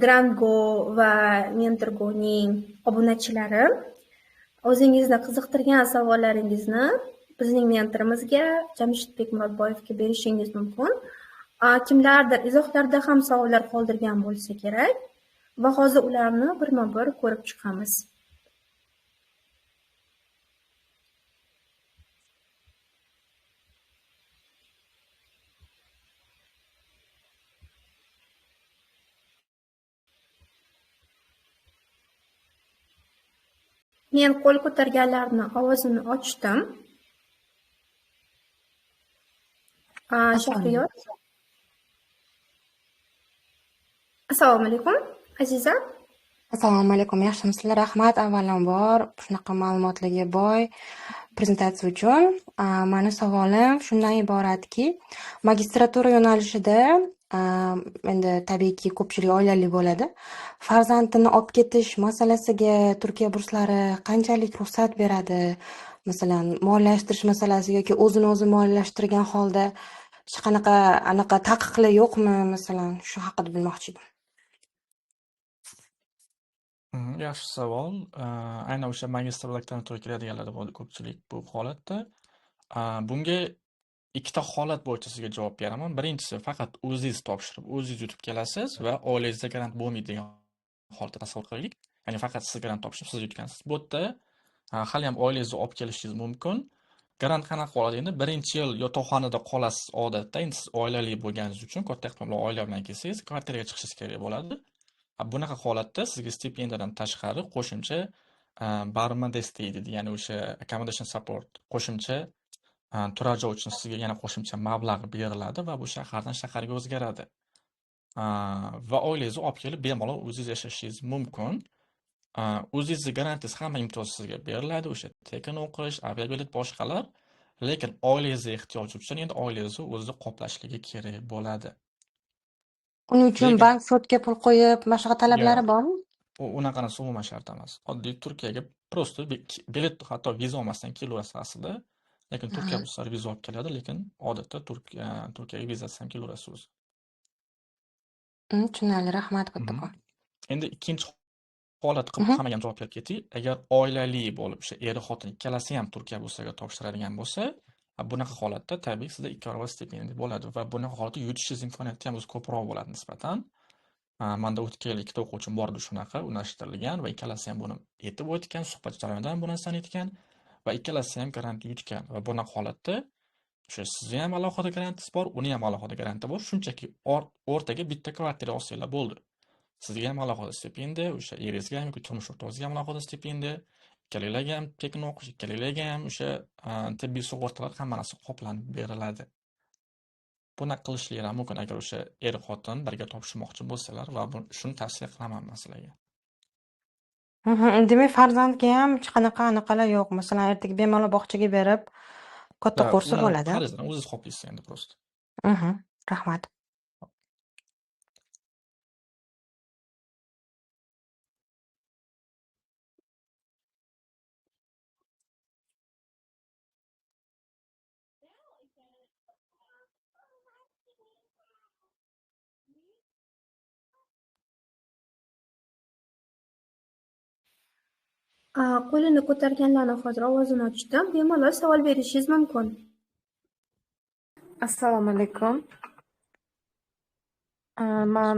Speaker 1: GrantGo va MentorGo'ning obunachilari o'zingizni qiziqtirgan savollaringizni bizning mentorimizga Jamshidbek Murodboyevga berishingiz mumkin. Kimlardir izohlarda ham savollar qoldirgan bo'lsa kerak va hozir ularni birma-bir ko'rib chiqamiz. Men qo'l ko'targanlarni ovozini ochdim. Shahriyot. Assalomu alaykum, Aziza.
Speaker 3: Assalomu alaykum, yaxshimisizlar? Rahmat avvalambor shunaqa ma'lumotlarga boy prezentatsiya uchun. Meni savolim shundan iboratki, magistratura yo'nalishida endi tabiiyki ko'pchilik oilali bo'ladi. Farzandini olib ketish masalasiga Turkiya burslari qanchalik ruxsat beradi? Masalan, moliyalashtirish masalasi yoki o'zini o'zi moliyalashtirgan holda hech qanaqa anaqa taqiqlar yo'qmi? Masalan, shu haqida bilmoqchi edim.
Speaker 2: Yaxshi savol. Aynan o'sha magistr doktorantura keladiganlar bo'ldi ko'pchilik bu holatda. Bunga ikkita holat bo'yicha sizga javob beraman. Birinchisi, faqat o'zingiz topshirib, o'zingiz yutib kelasiz va oilangizda grant bo'lmaydi degan holatda tasavvur qilaylik. Ya'ni faqat siz grant topshirib, siz yutgansiz. Bu yerda hali ham oilangizni olib kelishingiz mumkin. Grant qanaqa bo'ladi endi? Birinchi yil yotoqxonada qolasiz odatda. Endi siz oilali bo'lganingiz uchun katta ehtimol bilan oila bilan kelsangiz, kvartiraga chiqishingiz kerak bo'ladi. Bunaqa holatda sizga stipendiyadan tashqari qo'shimcha barma deydi, ya'ni o'sha accommodation support, qo'shimcha turar joy uchun sizga yana qo'shimcha mablag' beriladi va bu shahardan shaharga o'zgaradi. Va oilangizni olib kelib bemalol o'zingiz yashashingiz mumkin. O'zingizni garantingiz hamma imtiyoz sizga beriladi, o'sha tekin o'qish, aviabilet boshqalar, lekin oilangizga ehtiyoj uchun endi oilangizni o'zi qoplashligi kerak bo'ladi.
Speaker 3: Uning uchun bank hisobga pul qo'yib, boshqa talablari bormi?
Speaker 2: Unaqa narsa umuman shart emas. Oddiy Turkiyaga prosta bilet, hatto viza olmasdan kelaverasiz aslida. Lekin Turkiya burslari viza olib keladi, lekin odatda Turkiyaga vizasiz ham kelaverasiz o'zi.
Speaker 3: Tushunarli, rahmat kattakon.
Speaker 2: Endi ikkinchi holat qilib hammaga ham javob berib ketdik. Agar oilali bo'lib, o'sha eri xotin ikkalasi ham Turkiya bo'lsaga topshiradigan bo'lsa, bunaqa holatda tabiiy sizda 2 barobar stipendiya bo'ladi va bunaqa holatda yutishingiz imkoniyati ham o'zi ko'proq bo'ladi nisbatan. Menda o'tgan yil ikkita o'quvchim bor edi shunaqa, unashtirilgan va ikkalasi ham buni aytib o'tgan, suhbat jarayonida ham bu narsani aytgan va ikkalasi ham grant yutgan va bunaqa holatda o'sha sizni ham alohida grantingiz bor, uni ham alohida granti bor, shunchaki o'rtaga bitta kvartira olsanglar bo'ldi. Sizga ham alohida stipendiya, o'sha eringizga ham yoki turmush o'rtog'ingizga ham alohida stipendiya, ikkalanglarga ham tekin o'qish, ikkalanglarga ham o'sha tibbiy sug'urtalar hamma narsa qoplanib beriladi. Bunaqa qilishlari ham mumkin agar o'sha er-xotin birga topshirmoqchi bo'lsalar va shuni tavsiya qilaman men sizlarga.
Speaker 3: Demak, farzandga ham hech qanaqa anaqalar yo'q. Masalan, ertaga bemalol bog'chaga berib, katta kursi bo'ladi.
Speaker 2: Farzandni o'zingiz qoplaysiz endi prosta.
Speaker 3: Rahmat.
Speaker 1: Qo'lini ko'targanlarni hozir ovozini ochdim. Bemalol savol berishingiz mumkin.
Speaker 4: Assalomu alaykum. Men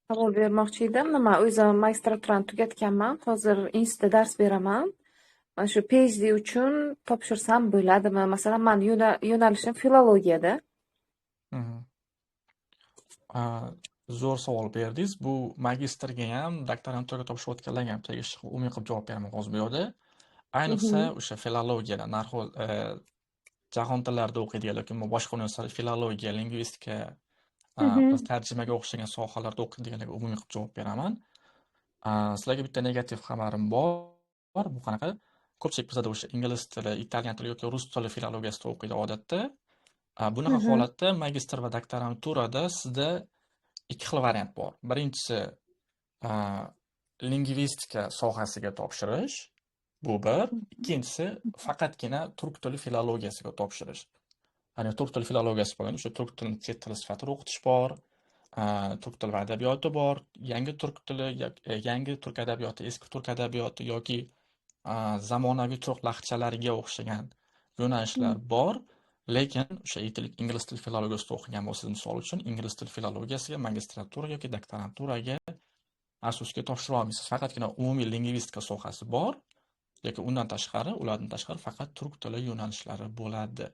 Speaker 4: savol bermoqchi edim. Men o'zim magistraturani tugatganman. Hozir institutda dars beraman. Men shu PhD uchun topshirsam bo'ladimi? Masalan, men yo'nalishim filologiyada.
Speaker 2: Zo'r savol berdingiz. Bu magistrga ham, doktoranturaga topshirayotganlarga ham tegishli umumiy qilib javob beraman hozir bu yerda. Ayniqsa o'sha filologiyada, narxol jahon tillarida o'qiydigan yoki boshqa universitetlarda filologiya, lingvistika, tarjimaga o'xshagan sohalarda o'qiydiganlarga umumiy qilib javob beraman. Sizlarga bitta negativ xabarim bor. Bu qanaqa? Ko'pchilik bizda o'sha ingliz tili, italyan tili yoki rus tili filologiyasida o'qiydi odatda. Bunaqa holatda magistr va doktoranturada sizda ikki xil variant bor. Birinchisi lingvistika sohasiga topshirish. Bu bir. Ikkinchisi faqatgina turk tili filologiyasiga topshirish. Ya'ni turk tili filologiyasi bo'lgan, o'sha turk tilini chet tili sifatida o'qitish bor, turk tili va adabiyoti bor, yangi turk tili, yangi turk adabiyoti, eski turk adabiyoti yoki zamonaviy turk lahjalariga o'xshagan yo'nalishlar bor. Lekin o'sha ingliz tili filologiyasida o'qigan bo'lsangiz, misol uchun ingliz tili filologiyasiga magistratura yoki doktoranturaga asosga topshira olmaysiz. Faqatgina umumiy lingvistika sohasi bor. Lekin undan tashqari, ulardan tashqari faqat turk tili yo'nalishlari bo'ladi.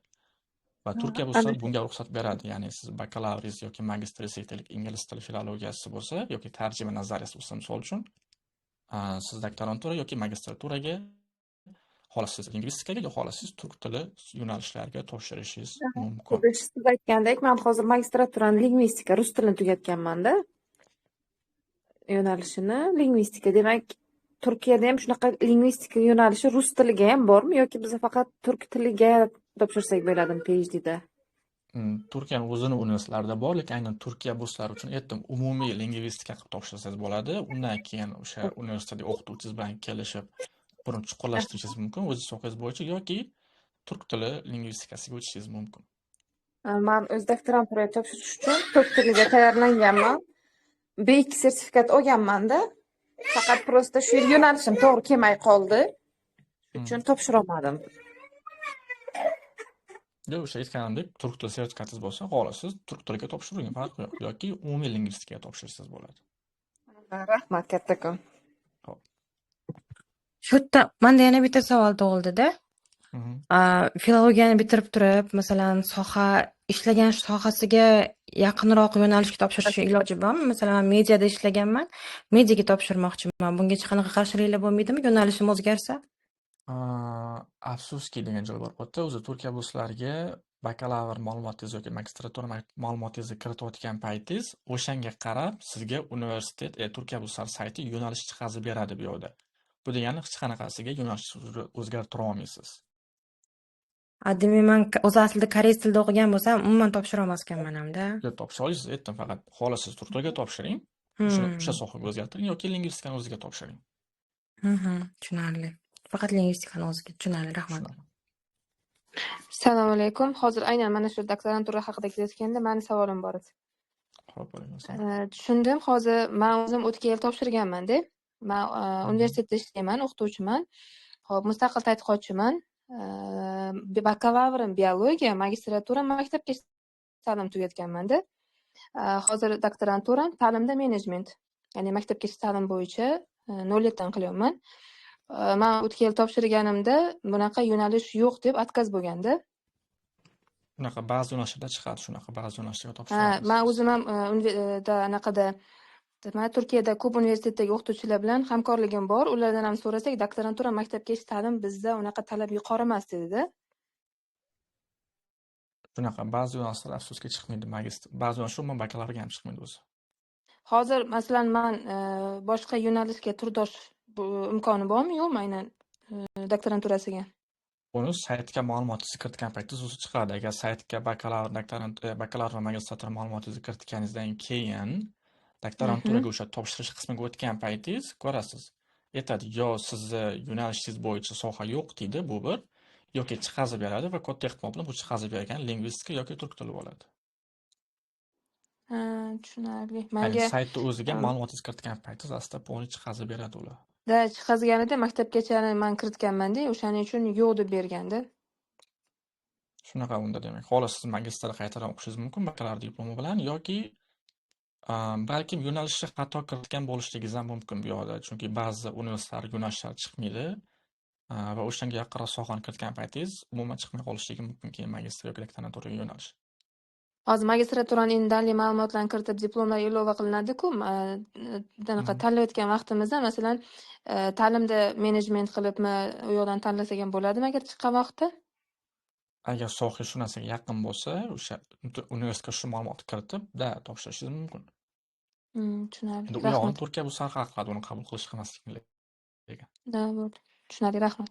Speaker 2: Va Turkiya bo'lsa bunga ruxsat beradi. Ya'ni siz bakalavringiz yoki magistringiz ingliz tili filologiyasi bo'lsa yoki tarjima nazariyasi bo'lsa, misol uchun, siz doktorantura yoki magistraturaga xohlasangiz lingvistikaga yoki xohlasangiz turk tili yo'nalishlariga topshirishingiz mumkin.
Speaker 4: Siz aytgandek, men hozir magistraturani lingvistika, rus tilini tugatganman-da. Yo'nalishini lingvistika, demak, Turkiyada ham shunaqa lingvistika yo'nalishi rus tiliga ham bormi yoki biz faqat turk tiliga topshirsak bo'ladimi PhDda?
Speaker 2: Turkiyaning o'zini universitetlarida bor, lekin aynan Turkiya burslari uchun aytdim, umumiy lingvistika qilib topshirsangiz bo'ladi. Undan keyin o'sha universitetdagi o'qituvchingiz bilan kelishib, buni chuqurlashtirishingiz mumkin o'z sohangiz bo'yicha yoki turk tili lingvistikasiga o'tishingiz mumkin.
Speaker 4: Men o'z doktoranturaga topshirish uchun turk tiliga tayyorlanganman. B2 sertifikat olganman-da. Faqat prosta shu yo'nalishim to'g'ri kelmay qoldi. Shuning uchun topshira olmadim.
Speaker 2: Yo'q, o'sha aytganimdek, turk tili sertifikatingiz bo'lsa, xohlasangiz turk tiliga topshiring, farqi yo'q. Yoki umumiy lingvistikaga topshirsangiz bo'ladi.
Speaker 4: Rahmat kattakon.
Speaker 3: Shu yerda menda yana bitta savol tug'ildi-da. Filologiyani bitirib turib, masalan, ishlagan sohasiga yaqinroq yo'nalishga topshirish iloji bormi? Masalan, men mediada ishlaganman, mediaga topshirmoqchiman. Bunga hech qanaqa qarshiliklar bo'lmaydimi, yo'nalishim o'zgarsa?
Speaker 2: Afsuski degan joy bor. Bu yerda o'zi Turkiya burslariga bakalavr ma'lumotingiz yoki magistratura ma'lumotingizni kiritayotgan paytingiz, o'shanga qarab sizga universitet Turkiya burslari sayti yo'nalish chiqazib beradi bu yerda. Bu degani hech qanaqasiga yo'nalish o'zgartira olmaysiz.
Speaker 3: Demak, men o'zi aslida koreys tilida o'qigan bo'lsam, umuman topshira olmas ekanman hamda.
Speaker 2: Yo'q, topshira olasiz, aytdim, faqat xohlasangiz turk tiliga topshiring, o'sha sohaga o'zgartiring yoki lingvistikani o'ziga topshiring.
Speaker 3: Tushunarli. Faqat lingvistikani o'ziga, tushunarli, rahmat.
Speaker 5: Assalomu alaykum. Hozir aynan mana shu doktorantura haqida ketayotganda meni savolim bor edi.
Speaker 2: Xo'p, alaykum assalom.
Speaker 4: Tushundim. Hozir men o'zim o'tgan yil topshirganman-da. Men universitetda ishlayman, o'qituvchiman. Hop, mustaqil tadqiqotchiman. Bakalavrim biologiya, magistraturam maktabgacha ta'lim tugatganman-da. Hozir doktoranturam ta'limda menejment. Ya'ni maktabgacha ta'lim bo'yicha 0 qilyapman. Men o'tgan yil topshirganimda bunaqa yo'nalish yo'q deb отказ bo'lganda.
Speaker 2: Bunaqa ba'zi yo'nalishlarda chiqadi, shunaqa ba'zi yo'nalishlarga
Speaker 4: Ha,
Speaker 2: topshiramiz.
Speaker 4: men o'zim ham anaqada Turkiyada ko'p universitetdagi o'qituvchilar bilan hamkorligim bor. Ulardan ham so'rasak, doktorantura maktabgacha ta'lim bizda unaqa talab yuqori emas dedi-da.
Speaker 2: Shunaqa ba'zi yo'nalishlar afsuski chiqmaydi, ba'zi yo'nalishlar umuman bakalavrga ham chiqmaydi o'zi.
Speaker 4: Hozir masalan men boshqa yo'nalishga turdosh imkoni bormi, yo'qmi aynan doktoranturasiga?
Speaker 2: Uni saytga ma'lumotingizni kiritgan paytingiz o'zi chiqadi. Agar saytga bakalavr va magistratura ma'lumotingizni kiritganingizdan keyin doktoranturaga o'sha topshirish qismiga o'tgan paytingiz ko'rasiz. Aytadi, yo sizni yo'nalishingiz bo'yicha soha yo'q deydi, bu bir, yoki chiqazib beradi va katta ehtimol bilan bu chiqazib bergan lingvistika yoki turk tili bo'ladi.
Speaker 4: Ha, tushunarli.
Speaker 2: Ya'ni
Speaker 4: Menga
Speaker 2: saytda o'ziga ma'lumotingizni kiritgan paytingiz aslida poni chiqazib beradi ular.
Speaker 4: chiqazganida maktabgacha men kiritganman-da, o'shaning uchun yo'q deb berganda.
Speaker 2: Shunaqa unda demak. Xolos siz magistrga qaytadan o'qishingiz mumkin bakalavr diplomi bilan yoki balkim yo'nalishni xato kiritgan bo'lishligingiz ham mumkin bu yoqda. Chunki ba'zi universitetlar yo'nalishlari chiqmaydi va o'shanga yaqinroq sohani kiritgan paytingiz umuman chiqmay qolishligi mumkin keyin magistr yoki doktoranturaga yo'nalish.
Speaker 4: Hozir magistraturaning indali ma'lumotlarni kiritib diplomlar ilova qilinadi-ku. Bunaqa tanlayotgan vaqtimizda masalan ta'limda menejment qilibmi, u yoqdan tanlasak ham bo'ladimi agar chiqqan vaqtda?
Speaker 2: Agar soha shu narsaga yaqin bo'lsa, o'sha universitetga shu ma'lumotni kiritib, topshirishingiz mumkin.
Speaker 4: Tushunarli.
Speaker 2: Endi u yog'ini Turkiya bu sal hal qiladi, uni qabul qilish qilmaslikni.
Speaker 4: Bo'ldi. Tushunarli, rahmat.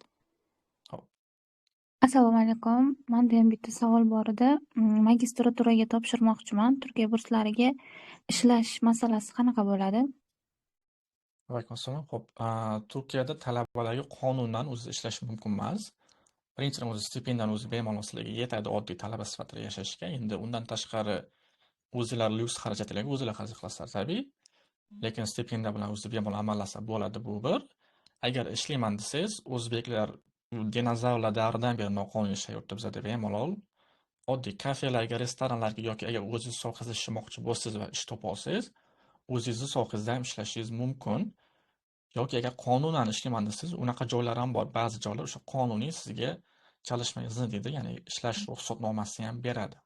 Speaker 5: Assalomu alaykum. Menda ham bitta savol bor edi. Magistraturaga topshirmoqchiman. Turkiya burslariga ishlash masalasi qanaqa bo'ladi?
Speaker 2: Alaykum assalom. Xo'p, Turkiyada talabalarga qonundan o'zi ishlash mumkin emas. Birinchidan o'zi stipendiyadan o'zi bemalol sizlarga yetadi oddiy talaba sifatida yashashga. Endi undan tashqari o'zinglar lyuks xarajatlarga o'zinglar xaraj qilasizlar tabiiy. Lekin stipendiya bilan o'zi bemalol amallasa bo'ladi bu bir. Agar ishlayman desangiz, o'zbeklar dinozavrlar davridan beri noqonuniy yashayapti bizda bemalol. Oddiy kafelarga, restoranlarga yoki agar o'zingiz sohangizda ishlamoqchi bo'lsangiz va ish topa olsangiz, o'zingizni sohangizda ham ishlashingiz mumkin. Yoki agar qonunan ishlayman desangiz, unaqa joylar ham bor. Ba'zi joylar o'sha qonuniy sizga chalishma izni deydi, ya'ni ishlash ruxsatnomasini ham beradi.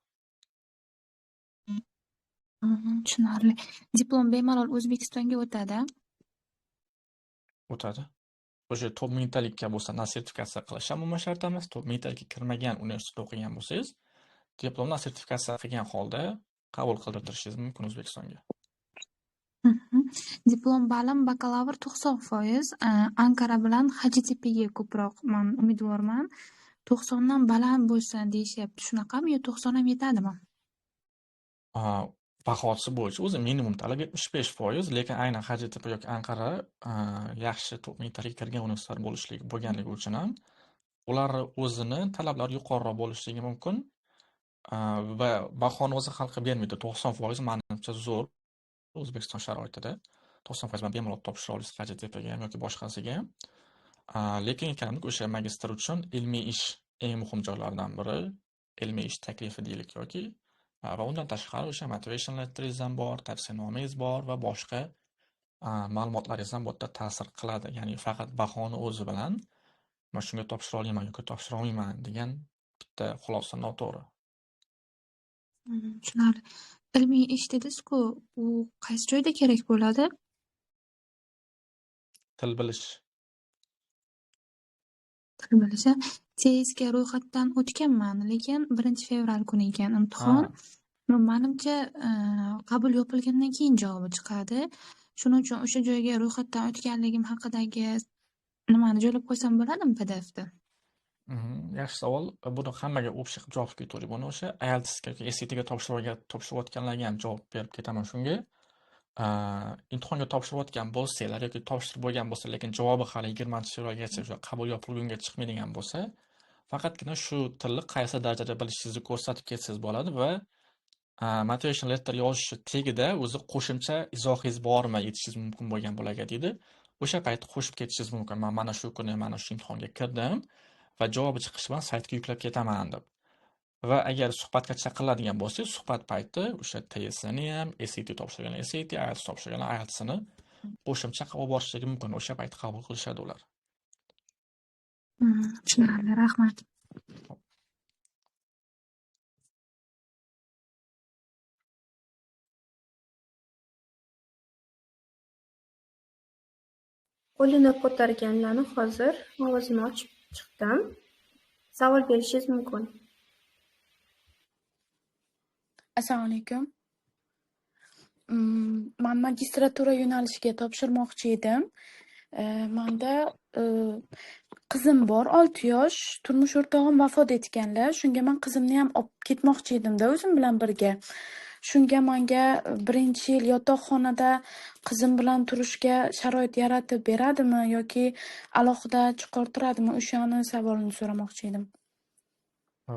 Speaker 5: Tushunarli. Diplom bemalol O'zbekistonga o'tadi.
Speaker 2: O'tadi. O'sha top mingtalikka bo'lsa, sertifikatsiya qilish ham umuman shart emas. Top mingtalikka kirmagan universitetda o'qigan bo'lsangiz, diplomni sertifikatsiya qilgan holda qabul qildirishingiz mumkin O'zbekistonga.
Speaker 5: Diplom balim bakalavr 90%. Ankara bilan HJTPga ko'proq men umidvorman. 90 dan baland bo'lsa deyishyapti. Shunaqami yo 90 ham yetadimi?
Speaker 2: Bahosi bo'yicha o'zi minimum talab 75%, lekin aynan HJTP yoki Ankara yaxshi top mingtalikka kirgan universitetlar bo'lganligi uchun ham ular o'zini talablari yuqoriroq bo'lishligi mumkin va bahoni o'zi xalqqa bermaydi. 90% menimcha zo'r O'zbekiston sharoitida. 90% bilan bemalol topshira olasiz HJTPga ham yoki boshqasiga ham. Lekin aytganimdek, o'sha magistr uchun ilmiy ish eng muhim joylardan biri, ilmiy ish taklifi deylik yoki va undan tashqari o'sha motivation letteringiz ham bor, tavsiyanomangiz bor va boshqa ma'lumotlaringiz ham bu yerda ta'sir qiladi. Ya'ni faqat bahoni o'zi bilan men shunga topshira olaman yoki topshira olmayman degan bitta xulosa noto'g'ri.
Speaker 5: Tushunarli. Ilmiy ish dedingiz-ku, u qaysi joyda kerak bo'ladi?
Speaker 2: Til bilish.
Speaker 5: Til bilish. Testga ro'yxatdan o'tganman, lekin 1-fevral kuni ekan imtihon. Menimcha qabul yopilgandan keyin javobi chiqadi. Shuning uchun o'sha joyga ro'yxatdan o'tganligim haqidagi nimani joylab qo'ysam bo'ladimi PDF-da?
Speaker 2: Yaxshi savol. Buni hammaga o'xsha javob ketaverib, buni o'sha IELTSga yoki SATga topshirayotganlarga ham javob berib ketaman shunga. Imtihonga topshirayotgan bo'lsanglar yoki topshirib bo'lgan bo'lsa, lekin javobi hali 20-fevralgacha o'sha qabul yopilgunga chiqmaydigan bo'lsa, faqatgina shu tilni qaysi darajada bilishingizni ko'rsatib ketsangiz bo'ladi va motivation letter yozishi tagida o'zi qo'shimcha izohingiz bormi, yetishingiz mumkin bo'lgan bo'laga deydi. O'sha payt qo'shib ketishingiz mumkin. Men mana shu kuni mana shu imtihonga kirdim va javobi chiqishi bilan saytga yuklab ketaman deb. Va agar suhbatga chaqiriladigan bo'lsangiz, suhbat payti o'sha TS'ni ham, SAT topshirgan SAT, IELTS topshirgan IELTS'ni qo'shimcha olib borishligi mumkin. O'sha payt qabul qilishadi ular.
Speaker 5: Tushunarli, rahmat.
Speaker 1: Qo'lini ko'targanlarni hozir ovozini ochib chiqdim. Savol berishingiz mumkin.
Speaker 6: Assalomu alaykum. Men magistratura yo'nalishiga topshirmoqchi edim. Menda qizim bor, 6 yosh. Turmush o'rtog'im vafot etganlar. Shunga men qizimni ham olib ketmoqchi edim-da o'zim bilan birga. Shunga menga birinchi yil yotoqxonada qizim bilan turishga sharoit yaratib beradimi yoki alohida chiqartiradimi? O'shani savolini so'ramoqchi edim.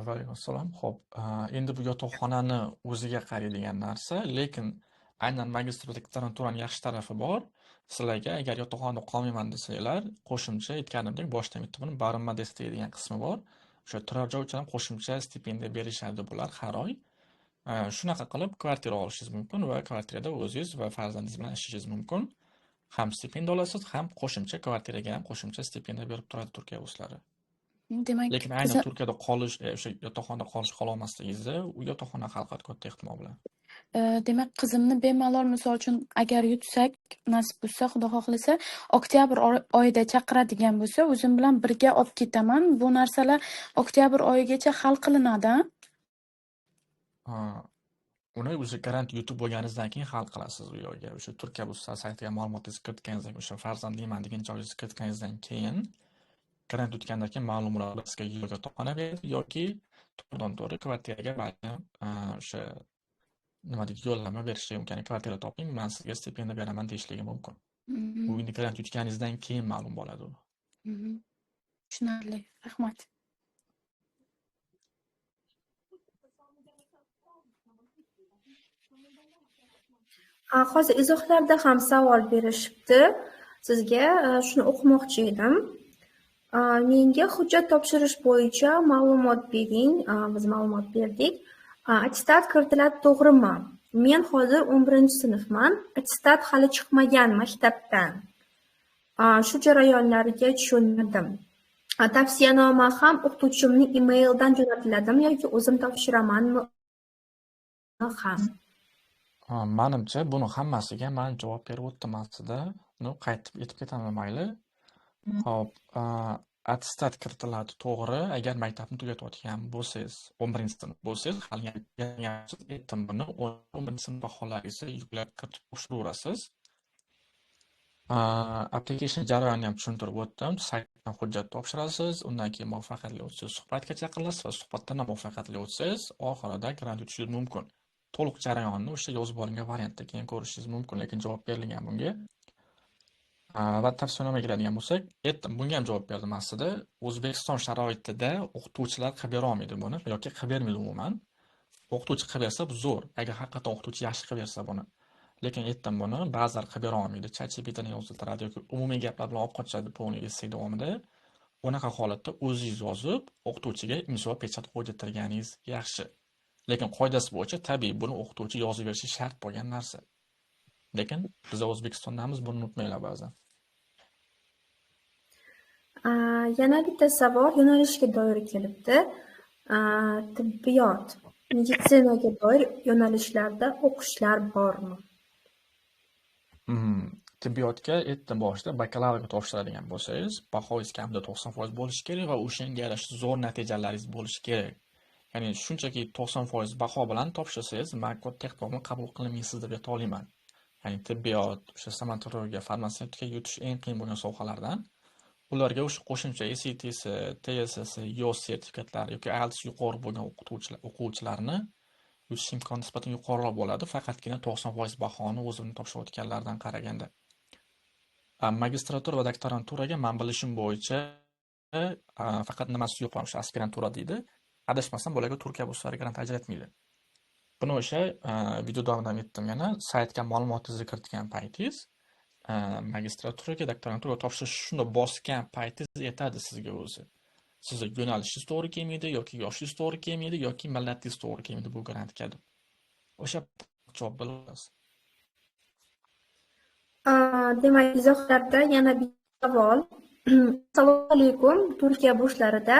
Speaker 2: Va alaykum assalom. Xo'p, endi bu yotoqxonani o'ziga qaraydigan narsa, lekin aynan magistratura doktoranturaning yaxshi tarafi bor. Sizlarga agar yotoqxonada qolmayman desanglar, qo'shimcha aytganimdek boshdan bitta buni barinma desta degan qismi bor. O'sha turar joy uchun qo'shimcha stipendiya berishadi bular har oy. Shunaqa qilib kvartira olishingiz mumkin va kvartirada o'zingiz va farzandingiz bilan yashashingiz mumkin. Ham stipendiya olasiz, ham qo'shimcha kvartiraga ham qo'shimcha stipendiya berib turadi Turkiya o'zlari.
Speaker 6: Demak,
Speaker 2: Lekin aynan Turkiyada qolish, o'sha yotoqxonada qolib olmasligingizni u yotoqxona hal qiladi katta ehtimol bilan.
Speaker 6: Demak, qizimni bemalol misol uchun agar yutsak, nasib bo'lsa, Xudo xohlasa, oktyabr oyida chaqiradigan bo'lsa, o'zim bilan birga olib ketaman. Bu narsalar oktyabr oyigacha hal qilinadi.
Speaker 2: Uni o'zi grant yutib bo'lganingizdan keyin hal qilasiz u yo'lga. O'sha Turkiya bo'lsa saytiga ma'lumotingizni kiritganingizdan keyin, o'sha farzandliman degan joyingizni kiritganingizdan keyin grant yutgandan keyin ma'lumotlar sizga yotoqxona beradi yoki to'g'ridan-to'g'ri kvartiraga o'sha nima deydi, yo'llanma berishligi mumkin. Kvartira toping, men sizga stipendiya beraman deyishligi mumkin. Bu endi grant yutganingizdan keyin ma'lum bo'ladi u.
Speaker 6: Tushunarli. Rahmat.
Speaker 1: Hozir izohlarda ham savol berishibdi. Sizga shuni o'qimoqchi edim. Menga hujjat topshirish bo'yicha ma'lumot bering. Biz ma'lumot berdik. Attestat kiritiladi, to'g'rimi? Men hozir 11-sinfman. Attestat hali chiqmagan maktabdan. Shu jarayonlarga tushunmadim. Tavsiyanoma ham o'qituvchimning emailidan jo'natiladimi yoki o'zim topshiramanmi ham?
Speaker 2: Menimcha buni hammasiga men javob berib o'tdim aslida. Qaytib etib ketaman mayli. Xo'p, attestat kiritiladi, to'g'ri. Agar maktabni tugatayotgan bo'lsangiz, 11-sinf bo'lsangiz, hali aytdim buni 11-sinf baholaringizni yuklab kiritib topshiraverasiz. Application jarayonini ham tushuntirib o'tdim. Saytdan hujjat topshirasiz, undan keyin muvaffaqiyatli o'tsangiz suhbatga chaqirilasiz va suhbatdan ham muvaffaqiyatli o'tsangiz, oxirida grant yutishingiz mumkin. To'liq jarayonni o'sha yozib olingan variantda keyin ko'rishingiz mumkin, lekin javob berilgan bunga. Va tavsiyanomga keladigan bo'lsak, bunga ham javob berdim aslida. O'zbekiston sharoitida o'qituvchilar qilib bera olmaydi buni yoki qilib bermaydi umuman. O'qituvchi qilib bersa bu zo'r, agar haqiqatan o'qituvchi yaxshi qilib bersa buni. Lekin buni ba'zilar qilib bera olmaydi. ChatGPTni yoziltiradi yoki umumiy gaplar bilan olib qochadi polniy essay davomida. Unaqa holatda o'zingiz yozib, o'qituvchiga imzo pechat qo'ydirganingiz yaxshi. Lekin qoidasi bo'yicha tabiiy buni o'qituvchi yozib berishi shart bo'lgan narsa. Lekin biz O'zbekistondamiz, buni unutmanglar ba'zan.
Speaker 1: Yana bitta savol yo'nalishga doir kelibdi. Tibbiyot, meditsinaga doir yo'nalishlarda o'qishlar bormi?
Speaker 2: Tibbiyotga boshida bakalavriat topshiradigan bo'lsangiz, bahoingiz kamida 90% bo'lishi kerak va o'shanga yarasha zo'r natijalaringiz bo'lishi kerak. Ya'ni shunchaki 90% baho bilan topshirsangiz, maktab texnikumga qabul qilinmaysiz deb ayta olaman. Ya'ni tibbiyot, o'sha stomatologiya, farmatsevtika yutish eng qiyin bo'lgan sohalardan. Ularga o'sha qo'shimcha SAT'si, TSS'i, YOS sertifikatlari yoki IELTS yuqori bo'lgan o'quvchilarni yutish imkoni nisbatan yuqoriroq bo'ladi, faqatgina 90% bahoni o'zini topshirayotganlardan qaraganda. Magistratura va doktoranturaga men bilishim bo'yicha faqat nimasi yo'q, o'sha aspirantura deydi. Adashmasam bularga Turkiya burslari grant ajratmaydi. Buni o'sha video davomida aytdim yana saytga ma'lumotingizni kiritgan paytingiz magistraturaga, doktoranturaga topshirish shunda bosgan paytingiz yetadi sizga o'zi. Sizga yo'nalishingiz to'g'ri kelmaydi yoki yoshingiz to'g'ri kelmaydi yoki millatingiz to'g'ri kelmaydi bu grantga deb. O'sha javob bilasiz.
Speaker 1: Demak, izohlarda yana bir savol. Assalomu alaykum. Turkiya burslarida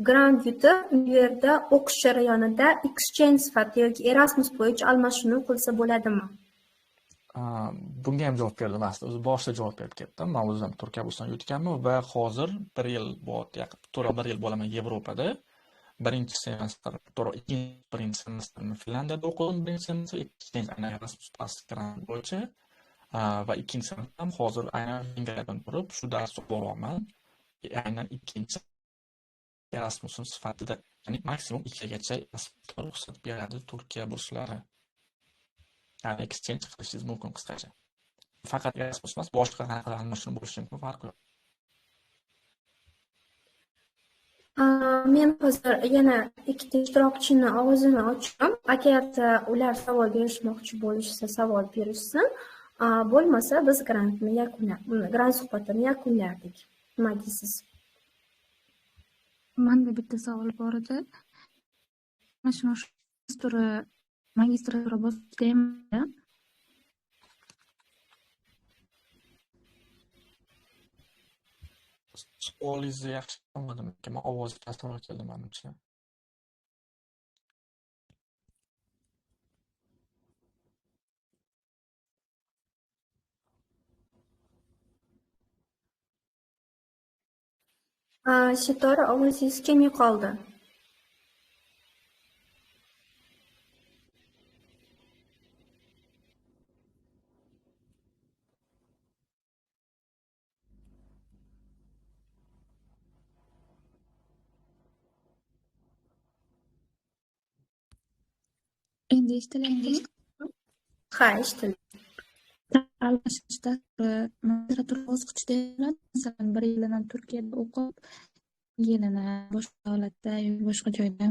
Speaker 1: grant yutib, u yerda o'qish jarayonida exchange sifati yoki Erasmus bo'yicha almashinuv qilsa bo'ladimi?
Speaker 2: Bunga ham javob berdim aslida. O'zi boshida javob berib ketdim. Men o'zim Turkiya bursidan yutganman va hozir 1 yil bo'lyapti, yaqin 1 yil bo'laman Yevropada. Birinchi semestr, birinchi semestrni Finlandiyada o'qidim, birinchi semestr, ikkinchi Erasmus Plus grant bo'yicha va ikkinchi semestr ham hozir aynan Vengriyadan turib shu darsni o'qiyapman. Aynan ikkinchi Erasmus sifatida, ya'ni maksimum 2 yilgacha ruxsat beradi Turkiya burslari. Ya'ni exchange qilishingiz mumkin qisqacha. Faqat Erasmus emas, boshqa qanaqa almashinuv bo'lishi mumkin, farqi yo'q.
Speaker 1: Men hozir yana ikkita ishtirokchini ovozini ochaman. Agar ular savol berishmoqchi bo'lishsa, savol berishsin. Bo'lmasa biz grant suhbatini yakunlardik. Nima deysiz?
Speaker 5: Manda bitta savol bor edi. Mana shu magistratura boshlashda
Speaker 2: Savolingizni yaxshi tushunmadim. Men ovozi pastroq keldi menimcha.
Speaker 1: Sitora, ovozingiz kelmay qoldi.
Speaker 5: endi eshitilyaptimi?
Speaker 1: Ha, eshitildi.
Speaker 5: Almashishda magistratura bosqichida, masalan, 1 yilini Turkiyada o'qib, yilini boshqa davlatda yoki boshqa joyda.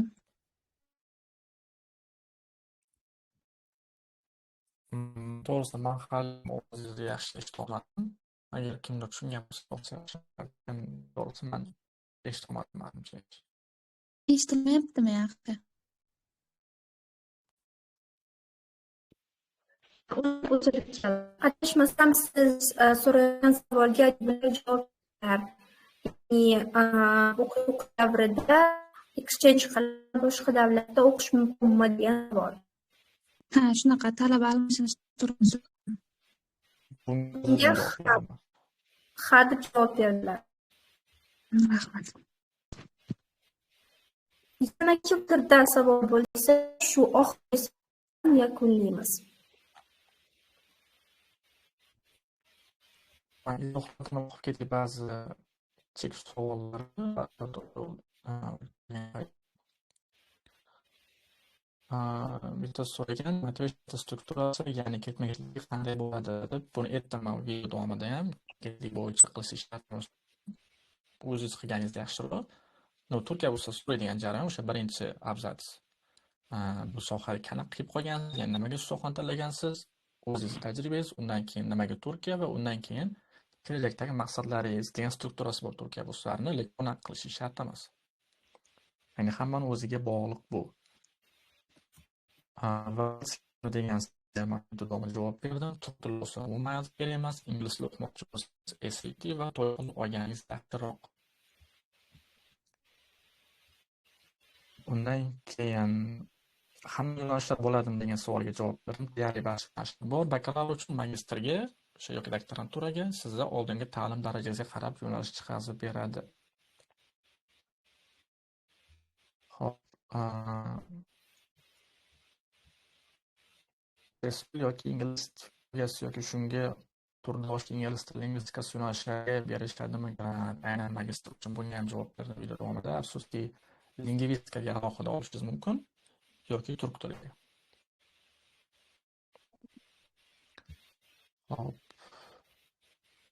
Speaker 2: To'g'risi, men hali o'zingizni yaxshi eshitolmadim. Agar kimdir tushungan bo'lsa, to'g'risi men eshitolmadim menimcha.
Speaker 5: Eshitilmayaptimi yaxshi?
Speaker 1: Adashmasam, siz so'ragan savolga javob berdilar. O'quv davrida exchange qilib boshqa davlatda o'qish mumkinmi degan savol.
Speaker 5: Ha, shunaqa talaba almashinish turmushi.
Speaker 1: Bunga ha deb javob berdilar.
Speaker 5: Rahmat.
Speaker 1: Yana kimdirda savol bo'lsa, shu oxirgi yakunlaymiz.
Speaker 2: Men izohlarni o'qib ketib ba'zi chek savollar bitta so'ragan, motivatsiya strukturasi, ya'ni ketma-ketlik qanday bo'ladi deb, buni aytaman video davomida ham, ketlik bo'yicha qilish shartimiz. O'zingiz qilganingiz yaxshiroq. Turkiya bo'lsa so'raydigan jarayon o'sha birinchi abzats. Bu sohada qanaqa qilib qolgansiz, ya'ni nimaga shu sohani tanlagansiz, o'zingizning tajribangiz, undan keyin nimaga Turkiya va undan keyin kelajakdagi maqsadlaringiz degan strukturasi bor Turkiya burslarini, lekin unaqa qilish shart emas. Ya'ni hammani o'ziga bog'liq bu. Va degan davomida javob berdim. Turk tili bo'lsa umuman kerak emas, ingliz tili o'qimoqchi bo'lsangiz SAT va TOEFL olganingiz yaxshiroq. Undan keyin hamma yo'nalishlar bo'ladimi degan savolga javob berdim. Deyarli barcha bor. Bakalavr uchun magistrga o'sha yoki doktoranturaga sizga oldingi ta'lim darajangizga qarab yo'nalish chiqazib beradi. Xo'p, yoki ingliz tilasi yoki shunga turdosh ingliz tili lingvistikasi yo'nalishlariga berishadimi? Aynan magistr uchun bunga ham javob berdim video davomida. Afsuski, lingvistikaga alohida olishingiz mumkin yoki turk tiliga. Hop.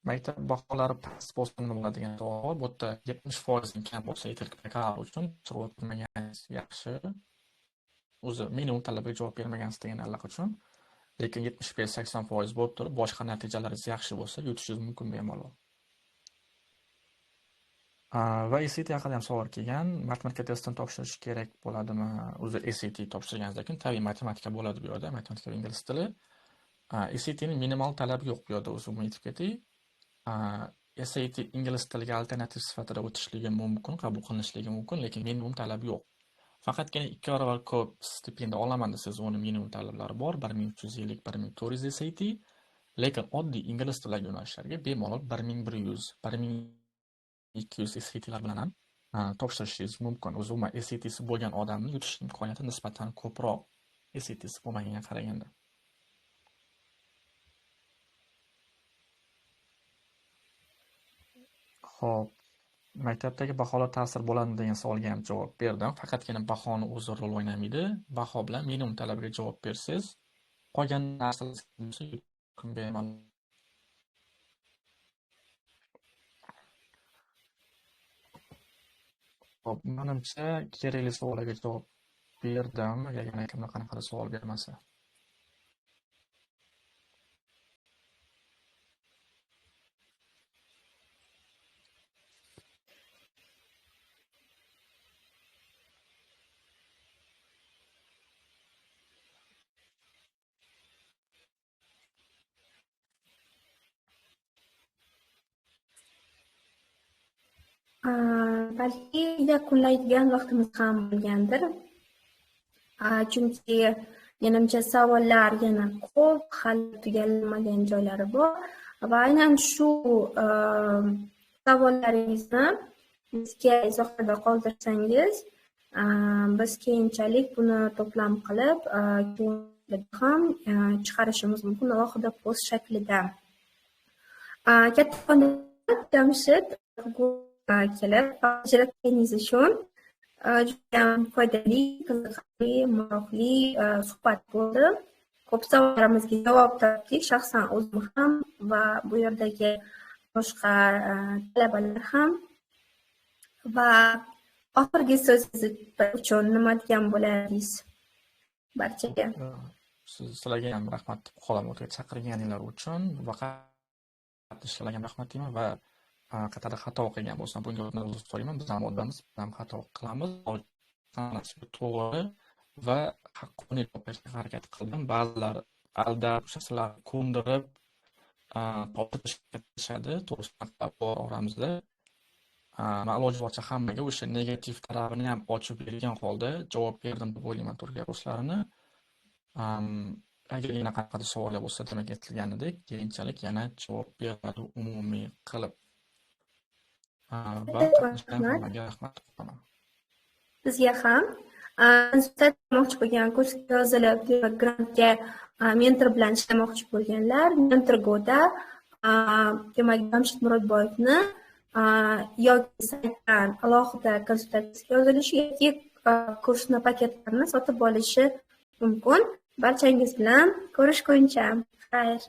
Speaker 2: Maktab baholari past bo'lsa nima bo'ladi degan savol. Bu yerda 70% kam bo'lsa, ilk bakalavr uchun chiqib o'tmagan yaxshi. o'zi minimum talabga javob bermagansiz degan allaqachon. Lekin 75-80% bo'lib turib, boshqa natijalaringiz yaxshi bo'lsa, yutishingiz mumkin bemalol. Va ACT haqida ham savol kelgan. Matematika testini topshirish kerak bo'ladimi? O'zi ACT topshirganingizdan keyin tabiiy matematika bo'ladi bu yerda, matematika va ingliz tili. ACTning minimal talabi yo'q bu yerda, o'zi aytib ketay. SAT ingliz tiliga alternativ sifatida o'tishligi mumkin, qabul qilinishligi mumkin, lekin minimum talabi yo'q. Faqatgina 2 barobar ko'p stipendiya olaman desangiz, uni minimum talablari bor, 1350, 1400 SAT, lekin oddiy ingliz tili yo'nalishlariga bemalol 1100, 1200 SATlar bilan ham topshirishingiz mumkin. O'zi umuman SAT'si bo'lgan odamni yutish imkoniyati nisbatan ko'proq SAT'si bo'lmaganga qaraganda. Xo'p, maktabdagi baholar ta'sir bo'ladimi degan savolga ham javob berdim. Faqatgina bahoni o'zi rol o'ynamaydi. Baho bilan minimum talabga javob bersangiz, qolgan narsalar bemalol. Xo'p, menimcha kerakli savollarga javob berdim. Agar yana kimlar qanaqadir savol bermasa.
Speaker 1: Balki yakunlaydigan vaqtimiz ham bo'lgandir. Chunki menimcha savollar yana ko'p, hali tugallanmagan joylari bor va aynan shu savollaringizni bizga izohlarda qoldirsangiz, biz keyinchalik buni to'plam qilib, ham chiqarishimiz mumkin alohida post shaklida. Katta Jamshid kelib, ajratganingiz uchun juda foydali, qiziqarli, maroqli suhbat bo'ldi. Ko'p savollarimizga javob topdik, shaxsan o'zim ham va bu yerdagi boshqa talabalar ham. Va oxirgi so'zingiz uchun nima degan bo'lardingiz barchaga?
Speaker 2: Sizlarga ham rahmat deb qolaman, o'tga chaqirganinglar uchun va qatnashganlarga ham rahmat deyman va qayerda xato qilgan bo'lsam, bunga o'zim so'rayman. Biz ham odammiz, biz ham xato qilamiz. To'g'ri va haqqini topishga harakat qildim. Ba'zilar aldab, sizlar ko'ndirib, topishadi, to'g'risini bor oramizda. Men iloji boricha hammaga o'sha negativ tarafini ham ochib bergan holda javob berdim deb o'ylayman Turkiya kurslarini. Agar yana qanaqadir savollar bo'lsa, demak aytilganidek, keyinchalik yana javob beradi umumiy qilib. Hammaga rahmat qilaman.
Speaker 1: Sizga ham moqchi bo'lgan kursga yozilib, grantga mentor bilan ishlamoqchi bo'lganlar, MentorGo'da demak Jamshid Murodboyevni yoki saytdan alohida konsultatsiyaga yozilishi yoki kursni paketlarini sotib olishi mumkin. Barchangiz bilan ko'rishguncha. Xayr.